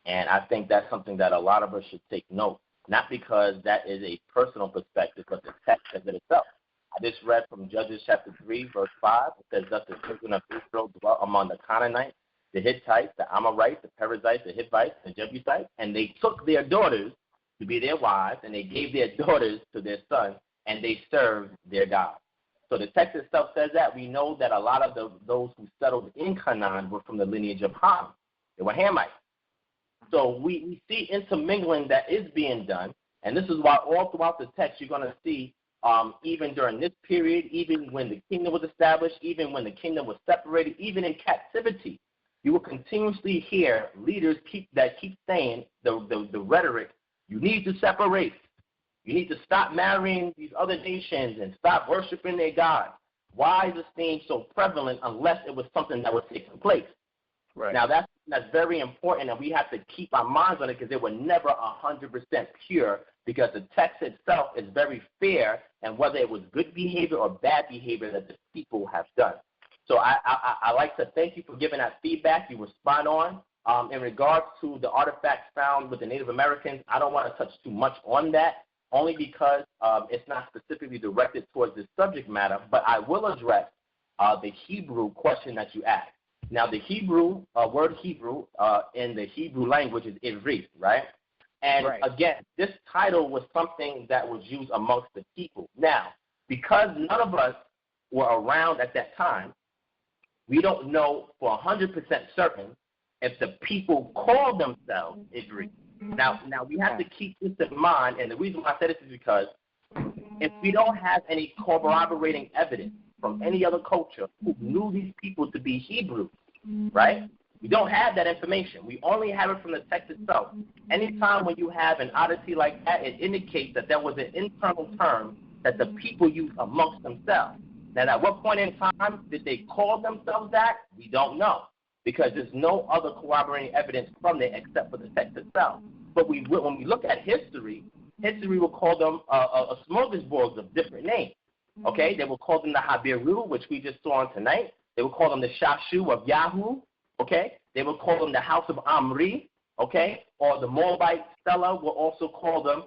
and I think that's something that a lot of us should take note, not because that is a personal perspective, but the text as it itself. I just read from Judges chapter 3, verse 5. It says, "Thus the children of Israel dwelt among the Canaanites, the Hittites, the Amorites, the Perizzites, the Hivites, the Jebusites, and they took their daughters to be their wives, and they gave their daughters to their sons, and they served their gods." So the text itself says that. We know that a lot of those who settled in Canaan were from the lineage of Ham. They were Hamites. So we see intermingling that is being done, and this is why all throughout the text you're going to see, even during this period, even when the kingdom was established, even when the kingdom was separated, even in captivity, you will continuously hear leaders keep saying the rhetoric, you need to separate. You need to stop marrying these other nations and stop worshiping their gods. Why is this thing so prevalent unless it was something that was taking place? Right. Now, that's very important, and we have to keep our minds on it because they were never 100% pure, because the text itself is very fair, and whether it was good behavior or bad behavior that the people have done. So I like to thank you for giving that feedback. You were spot on. In regards to the artifacts found with the Native Americans, I don't want to touch too much on that, only because it's not specifically directed towards this subject matter, but I will address the Hebrew question that you asked. Now, the Hebrew, word Hebrew in the Hebrew language is Ivrit, right? And again, this title was something that was used amongst the people. Now, because none of us were around at that time, we don't know for 100% certain if the people called themselves Ivri. Now we have to keep this in mind, and the reason why I said this is because if we don't have any corroborating evidence from any other culture who knew these people to be Hebrew, right? We don't have that information. We only have it from the text itself. Anytime when you have an oddity like that, it indicates that there was an internal term that the people used amongst themselves. Now, at what point in time did they call themselves that? We don't know, because there's no other corroborating evidence from it except for the text itself. But when we look at history will call them a smorgasbord of different names. Okay, they will call them the Habiru, which we just saw on tonight. They will call them the Shashu of Yahoo. Okay, they will call them the house of Amri. Okay, or the Moabite Stella will also call them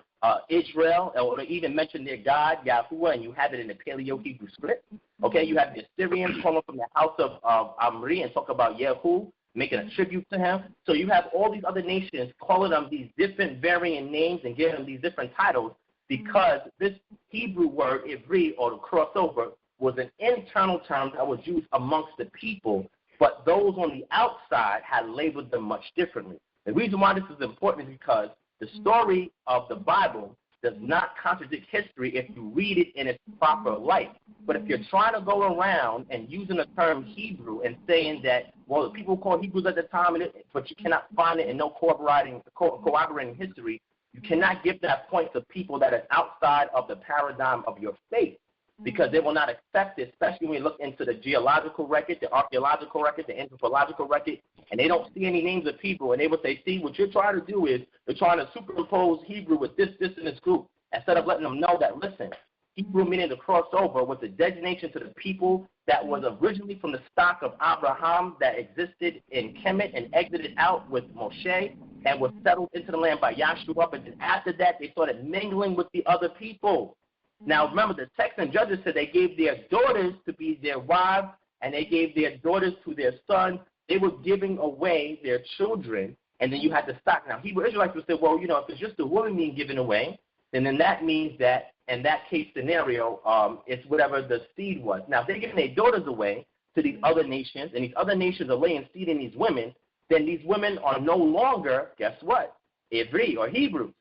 Israel, or even mention their god Yahuwah, and you have it in the Paleo-Hebrew script. Okay, you have the Assyrians calling from the house of Amri and talk about Yehu, making a tribute to him. So you have all these other nations calling them these different varying names and giving them these different titles, because this Hebrew word, Ivri, or the crossover, was an internal term that was used amongst the people, but those on the outside had labeled them much differently. The reason why this is important is because the story of the Bible does not contradict history if you read it in its proper light. But if you're trying to go around and using the term Hebrew and saying that, well, the people called Hebrews at the time, but you cannot find it in no corroborating history, you cannot give that point to people that are outside of the paradigm of your faith, because they will not accept it, especially when you look into the geological record, the archaeological record, the anthropological record, and they don't see any names of Hebrew, and they will say, see, what you're trying to do is you're trying to superimpose Hebrew with this, and this group, instead of letting them know that, listen, Hebrew meaning to cross over was a designation to the people that was originally from the stock of Abraham that existed in Kemet and exited out with Moshe and was settled into the land by Yahshua, but then after that they started mingling with the other people. Now, remember, the text in Judges said they gave their daughters to be their wives, and they gave their daughters to their sons. They were giving away their children, and then you had to stop. Now, Hebrew Israelites would say, well, if it's just the woman being given away, then that means that in that case scenario, it's whatever the seed was. Now, if they're giving their daughters away to these other nations, and these other nations are laying seed in these women, then these women are no longer, guess what, Ivri or Hebrews.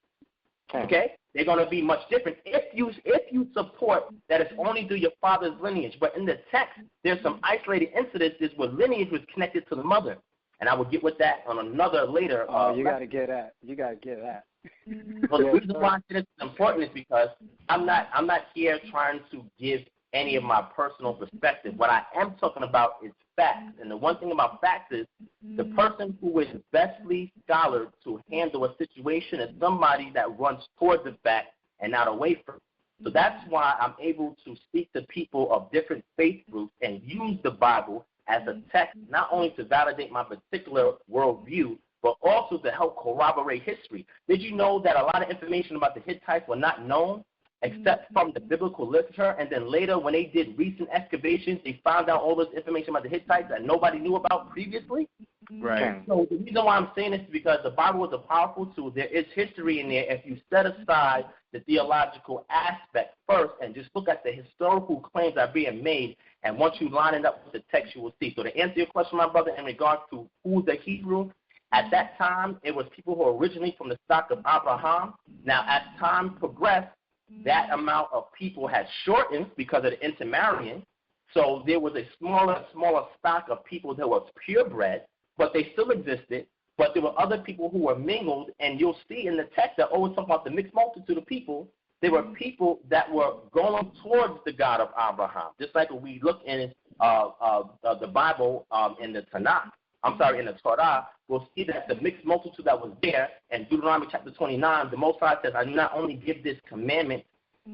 Okay? They're going to be much different if you support that it's only through your father's lineage. But in the text, there's some isolated incidences where lineage was connected to the mother. And I will get with that on another later.
You got to get that. You got to get that.
Well, the reason why I say this is important is because I'm not here trying to give any of my personal perspective. What I am talking about is facts. And the one thing about facts is the person who is bestly scholared to handle a situation is somebody that runs toward the fact and not away from it. So that's why I'm able to speak to people of different faith groups and use the Bible as a text, not only to validate my particular worldview, but also to help corroborate history. Did you know that a lot of information about the Hittites were not known except from the biblical literature, and then later when they did recent excavations, they found out all this information about the Hittites that nobody knew about previously?
Right.
So the reason why I'm saying this is because the Bible is a powerful tool. There is history in there if you set aside the theological aspect first and just look at the historical claims that are being made, and once you line it up with the text, you will see. So to answer your question, my brother, in regards to who's the Hebrew, at that time, it was people who were originally from the stock of Abraham. Now, as time progressed, that amount of people had shortened because of the intermarrying. So there was a smaller stock of people that was purebred, but they still existed. But there were other people who were mingled, and you'll see in the text that always talk about the mixed multitude of people. There were people that were going towards the God of Abraham, just like when we look in the Bible in the Tanakh. In the Torah, we'll see that the mixed multitude that was there in Deuteronomy chapter 29, the Most High says, I not only give this commandment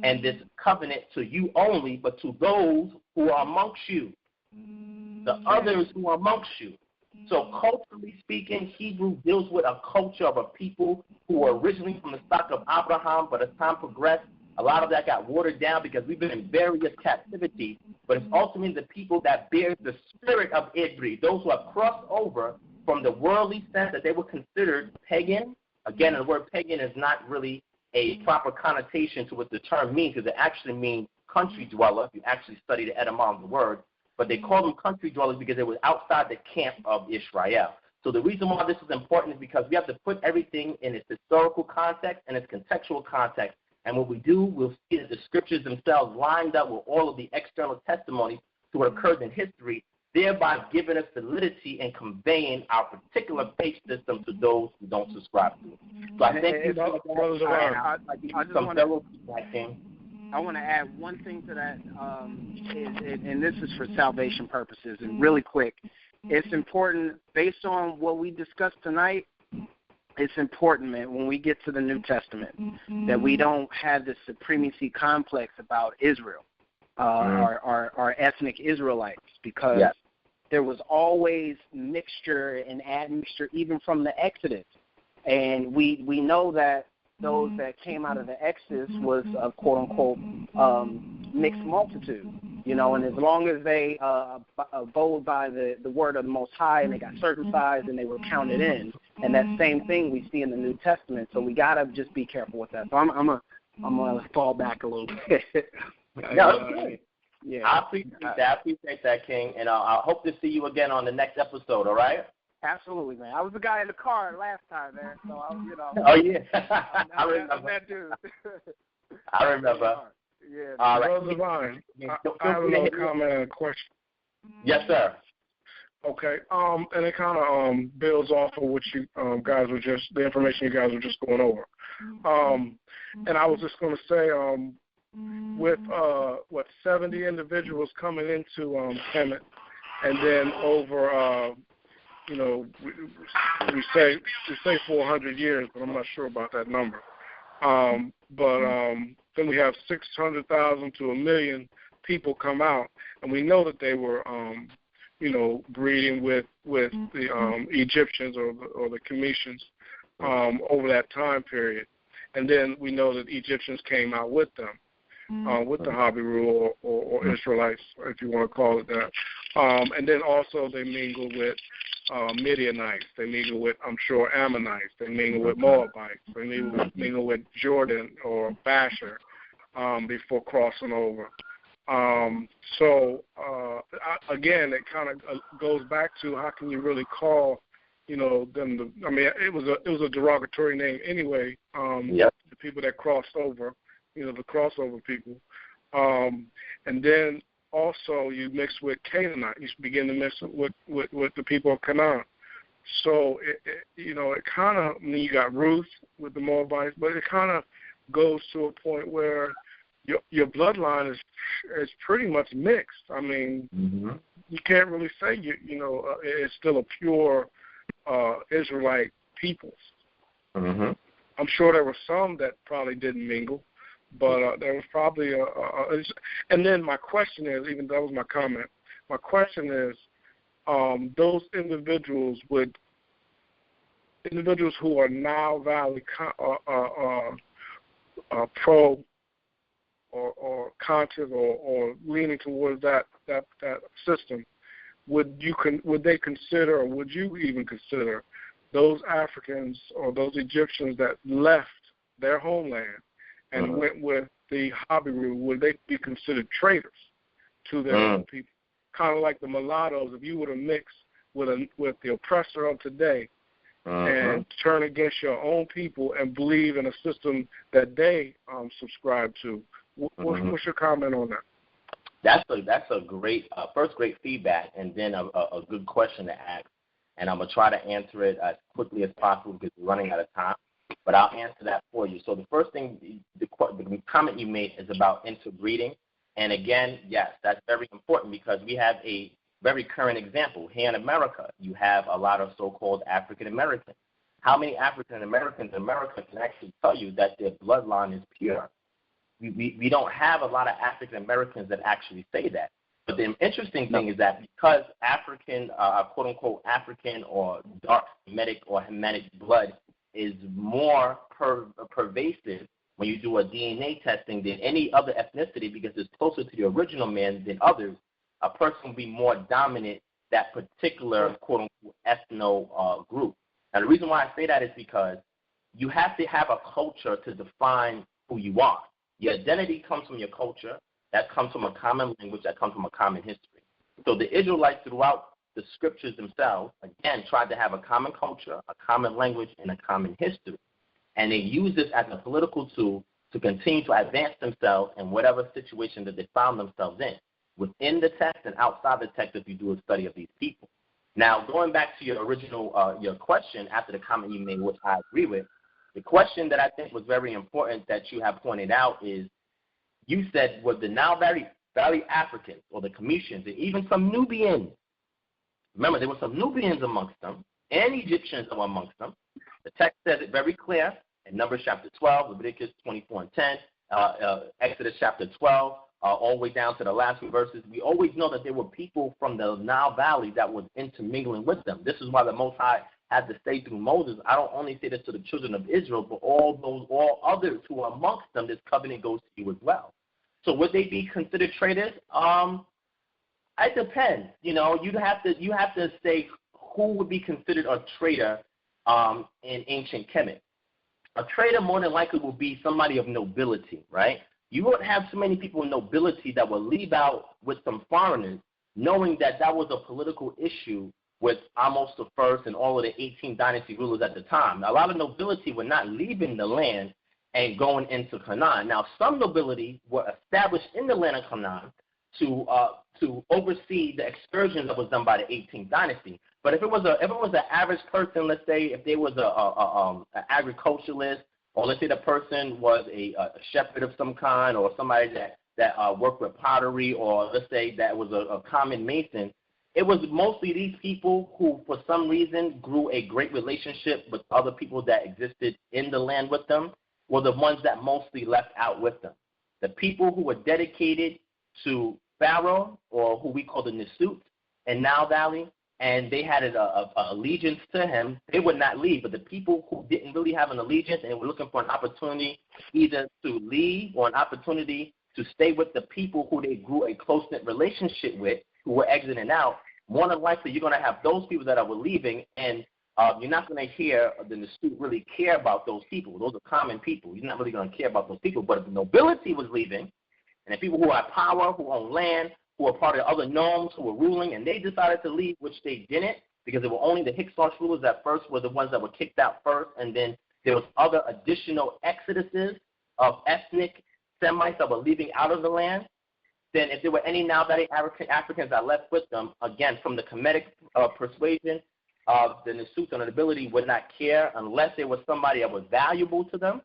and this covenant to you only, but to those who are amongst you, the others who are amongst you. So culturally speaking, Hebrew deals with a culture of a people who were originally from the stock of Abraham, but as time progressed, a lot of that got watered down because we've been in various captivity, but it's ultimately the people that bear the spirit of Ivri, those who have crossed over from the worldly sense that they were considered pagan. Again, the word pagan is not really a proper connotation to what the term means, because it actually means country dweller. You actually study the etymology of the word, but they call them country dwellers because they were outside the camp of Israel. So the reason why this is important is because we have to put everything in its historical context and its contextual context. And what we do, we'll see that the scriptures themselves lined up with all of the external testimonies to what occurred in history, thereby giving us validity and conveying our particular faith system to those who don't subscribe to it. So I think
I want to add one thing to that, and this is for salvation purposes, and really quick. It's important, based on what we discussed tonight, it's important, man, when we get to the New Testament, that we don't have this supremacy complex about Israel, our ethnic Israelites, because there was always mixture and admixture even from the Exodus. And we know that those that came out of the Exodus was a quote-unquote mixed multitude, you know, and as long as they abode by the word of the Most High and they got circumcised and they were counted in, and that same thing we see in the New Testament. So we got to just be careful with that. So I'm gonna fall back a little bit.
Yeah, I appreciate that, King, and I hope to see you again on the next episode, all right?
Absolutely, man. I was the guy in the car last time, man. So I was, you know.
Oh yeah,
I remember that dude.
I remember.
Yeah.
All right.
Brother Divine, I have another comment and a question.
Yes, sir.
Okay. And it kind of builds off of what you guys were just, the information you guys were just going over. And I was just going to say, with 70 individuals coming into Kemet, and then over. You know, we say 400 years, but I'm not sure about that number. Then we have 600,000 to 1 million people come out, and we know that they were, you know, breeding with the Egyptians or the Cometians over that time period. And then we know that Egyptians came out with them, with the Harbinger or Israelites, if you want to call it that. And then also they mingle with Midianites. They mingle with, I'm sure, Ammonites. They mingle with Moabites. They mingle with Jordan or Basher before crossing over. Again, it kind of goes back to how can you really call, you know, them? I mean, it was a derogatory name anyway. The people that crossed over, you know, the crossover people, and then. Also, you mix with Canaanite. You begin to mix with the people of Canaan. So, you know, it kind of, I mean, you got Ruth with the Moabites, but it kind of goes to a point where your bloodline is pretty much mixed. I mean, you can't really say, you know, it's still a pure Israelite people. I'm sure there were some that probably didn't mingle. But there was probably and then my question is, even that was my comment, my question is, those individuals who are now Valley pro or conscious or leaning towards that system, would they consider, or would you even consider those Africans or those Egyptians that left their homeland and went with the Harbinger, would they be considered traitors to their own people? Kind of like the mulattoes, if you were to mix with the oppressor of today and turn against your own people and believe in a system that they subscribe to. What's your comment on that?
That's a great first great feedback, and then a good question to ask. And I'm going to try to answer it as quickly as possible because we're running out of time. But I'll answer that for you. So the first thing, the comment you made is about interbreeding. And again, yes, that's very important because we have a very current example. Here in America, you have a lot of so-called African Americans. How many African Americans in America can actually tell you that their bloodline is pure? We don't have a lot of African Americans that actually say that. But the interesting thing is that because African, quote-unquote African or dark Semitic or Hamitic blood is more pervasive when you do a DNA testing than any other ethnicity because it's closer to the original man than others, a person will be more dominant that particular quote-unquote ethno group. Now, the reason why I say that is because you have to have a culture to define who you are. Your identity comes from your culture. that comes from a common language, that comes from a common history. So the Israelites throughout the scriptures themselves, again, tried to have a common culture, a common language, and a common history. And they use this as a political tool to continue to advance themselves in whatever situation that they found themselves in, within the text and outside the text if you do a study of these people. Now, going back to your original your question after the comment you made, which I agree with, the question that I think was very important that you have pointed out is, you said, was the Nile Valley Africans or the Cometians and even some Nubians, remember, there were some Nubians amongst them, and Egyptians were amongst them. The text says it very clear in Numbers chapter 12, Leviticus 24 and 10, Exodus chapter 12, all the way down to the last few verses. We always know that there were people from the Nile Valley that was intermingling with them. This is why the Most High had to say through Moses, I don't only say this to the children of Israel, but all others who are amongst them, this covenant goes to you as well. So would they be considered traitors? It depends. You know, you have to say who would be considered a traitor in ancient Kemet. A traitor more than likely will be somebody of nobility, right? You won't have so many people in nobility that will leave out with some foreigners, knowing that that was a political issue with Amos I and all of the 18 dynasty rulers at the time. A lot of nobility were not leaving the land and going into Canaan. Now, some nobility were established in the land of Canaan to oversee the excursions that was done by the 18th dynasty. But if it was an average person, let's say if there was an agriculturalist, or let's say the person was a shepherd of some kind, or somebody that worked with pottery, or let's say that was a common mason, it was mostly these people who, for some reason, grew a great relationship with other people that existed in the land with them, were the ones that mostly left out with them. The people who were dedicated to Pharaoh, or who we call the Nisut in Nile Valley, and they had an allegiance to him, they would not leave. But the people who didn't really have an allegiance and were looking for an opportunity either to leave or an opportunity to stay with the people who they grew a close-knit relationship with, who were exiting out, more than likely you're going to have those people that are leaving, and you're not going to hear the Nisut really care about those people. Those are common people. You're not really going to care about those people. But if the nobility was leaving, and the people who have power, who own land, who are part of other nomes who were ruling, and they decided to leave, which they didn't, because it were only the Hyksos rulers that first were the ones that were kicked out first, and then there was other additional exoduses of ethnic Semites that were leaving out of the land. Then if there were any Nile Valley Africans that left with them, again, from the Kemetic persuasion, the Nisut and the nobility would not care unless there was somebody that was valuable to them.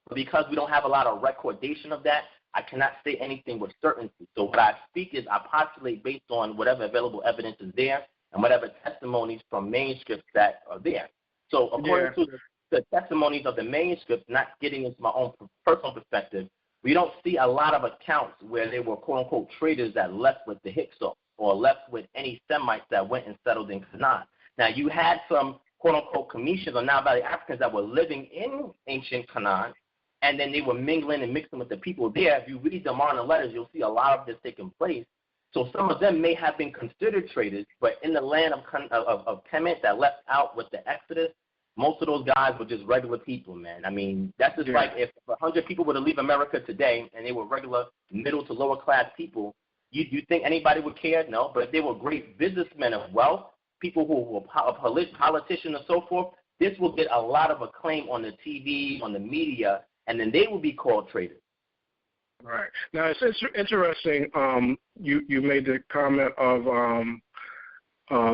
But because we don't have a lot of recordation of that, I cannot say anything with certainty. So what I speak is I postulate based on whatever available evidence is there and whatever testimonies from manuscripts that are there. So according to the testimonies of the manuscripts, not getting into my own personal perspective, we don't see a lot of accounts where they were quote-unquote traders that left with the Hyksos or left with any Semites that went and settled in Canaan. Now, you had some quote-unquote Cometians or Nile Valley Africans that were living in ancient Canaan, and then they were mingling and mixing with the people there. If you read the modern letters, you'll see a lot of this taking place. So some of them may have been considered traders, but in the land of Kemet that left out with the Exodus, most of those guys were just regular people, man. I mean, that's just like if 100 people were to leave America today and they were regular middle to lower class people, you think anybody would care? No, but if they were great businessmen of wealth, people who were politicians and so forth, this will get a lot of acclaim on the TV, on the media, and then they will be called traitors.
Right. Now, it's interesting, you made the comment of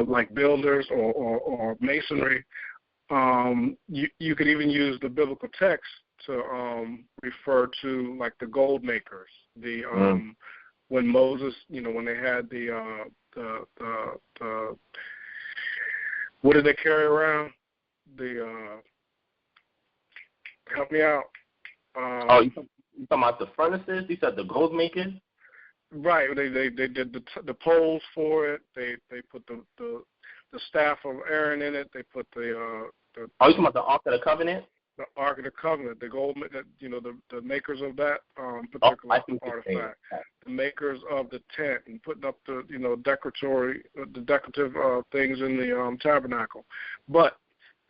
like builders or masonry. You could even use the biblical text to refer to like the gold makers. When Moses, when they had the what did they carry around? Help me out.
You talking about the furnaces? You said the gold makers?
Right. They did the poles for it. They put the staff of Aaron in it. They put the
you talking about the Ark of the Covenant?
The Ark of the Covenant, the gold, the makers of that particular artifact, the makers of the tent, and putting up the decorative things in the tabernacle. But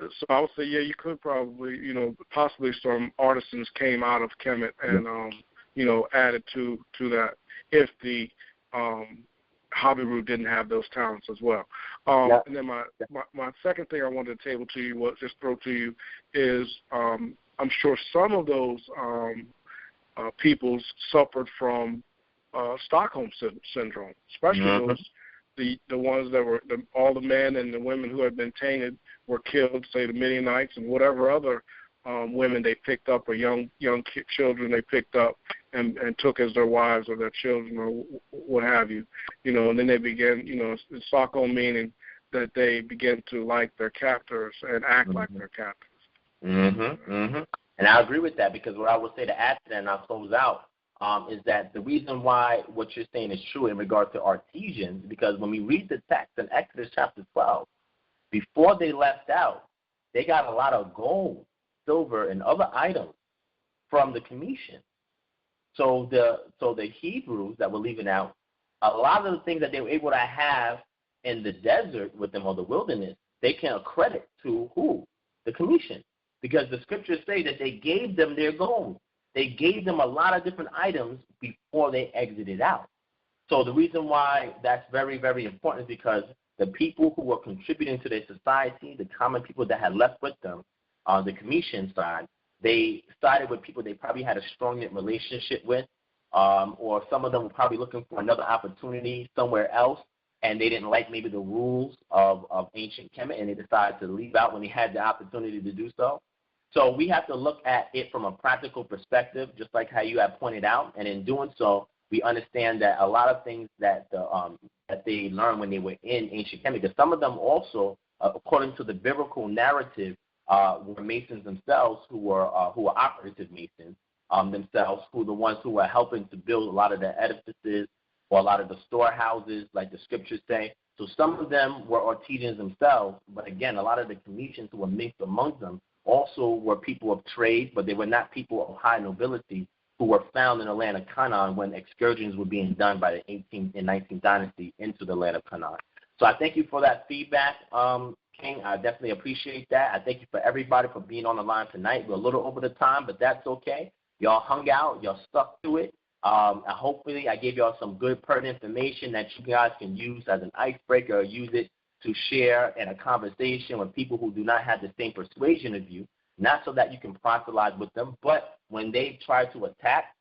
so I would say, you could probably, possibly some artisans came out of Kemet and added to that if the Harbinger didn't have those talents as well. And then my second thing I wanted to table to you, throw to you, is I'm sure some of those peoples suffered from Stockholm syndrome, especially those the ones that were all the men and the women who had been tainted were killed, say the Midianites and whatever other women they picked up or young children they picked up and took as their wives or their children or what have you, and then they began, Stockholm meaning that they began to like their captors and act like their captors.
And I agree with that, because what I would say to add to that, and I'll close out, is that the reason why what you're saying is true in regard to artisans, because when we read the text in Exodus chapter 12, before they left out, they got a lot of gold, silver, and other items from the Commission. So the Hebrews that were leaving out, a lot of the things that they were able to have in the desert with them or the wilderness, they can accredit to who? The Commission. Because the scriptures say that they gave them their gold. They gave them a lot of different items before they exited out. So the reason why that's very, very important is because the people who were contributing to their society, the common people that had left with them, on the Commission side, they started with people they probably had a strong relationship with, or some of them were probably looking for another opportunity somewhere else, and they didn't like maybe the rules of ancient Kemet, and they decided to leave out when they had the opportunity to do so. So we have to look at it from a practical perspective, just like how you have pointed out, and in doing so, we understand that a lot of things that that they learned when they were in ancient Kemet, because some of them also, according to the biblical narrative, were Masons themselves who were operative Masons themselves, who were the ones who were helping to build a lot of the edifices or a lot of the storehouses, like the scriptures say. So some of them were artisans themselves, but again, a lot of the Commissions who were mixed among them also were people of trade, but they were not people of high nobility who were found in the land of Canaan when excursions were being done by the 18th and 19th dynasty into the land of Canaan. So I thank you for that feedback, King. I definitely appreciate that. I thank you for everybody for being on the line tonight. We're a little over the time, but that's okay. Y'all hung out. Y'all stuck to it. Hopefully I gave y'all some good pertinent information that you guys can use as an icebreaker or use it to share in a conversation with people who do not have the same persuasion of you, not so that you can proselytize with them, but when they try to attack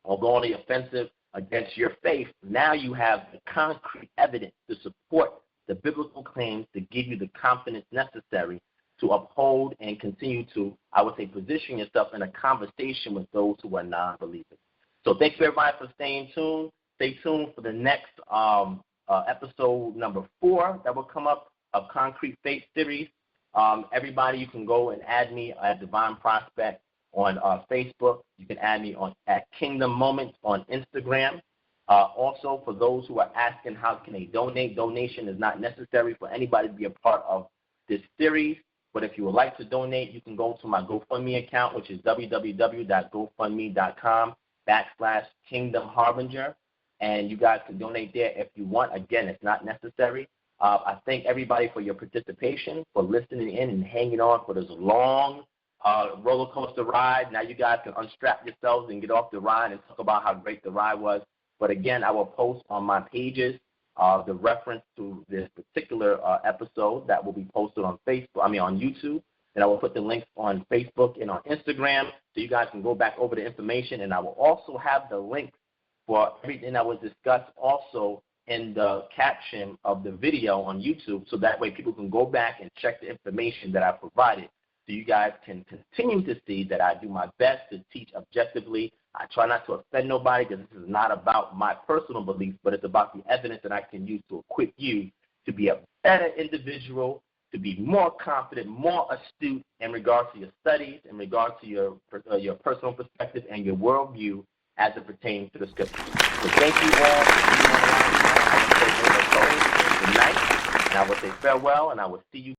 or go on the offensive against your faith, now you have the concrete evidence to support the biblical claims to give you the confidence necessary to uphold and continue to, I would say, position yourself in a conversation with those who are non-believers. So thank you, everybody, for staying tuned. Stay tuned for the next episode number 4 that will come up of Concrete Faith series. Everybody, you can go and add me at Divine Prospect on Facebook. You can add me at Kingdom Moments on Instagram. Also, for those who are asking how can they donate, donation is not necessary for anybody to be a part of this series. But if you would like to donate, you can go to my GoFundMe account, which is www.gofundme.com/Kingdom Harbinger. And you guys can donate there if you want. Again, it's not necessary. I thank everybody for your participation, for listening in and hanging on for this long roller coaster ride. Now you guys can unstrap yourselves and get off the ride and talk about how great the ride was. But again, I will post on my pages the reference to this particular episode that will be posted on on YouTube. And I will put the links on Facebook and on Instagram so you guys can go back over the information. And I will also have the link for everything that was discussed also in the caption of the video on YouTube, so that way people can go back and check the information that I provided, so you guys can continue to see that I do my best to teach objectively. I try not to offend nobody, because this is not about my personal beliefs, but it's about the evidence that I can use to equip you to be a better individual, to be more confident, more astute in regards to your studies, in regards to your personal perspective and your worldview as it pertains to the scriptures. So thank you all for being on the line tonight. I will say good night, and I will say farewell, and I will see you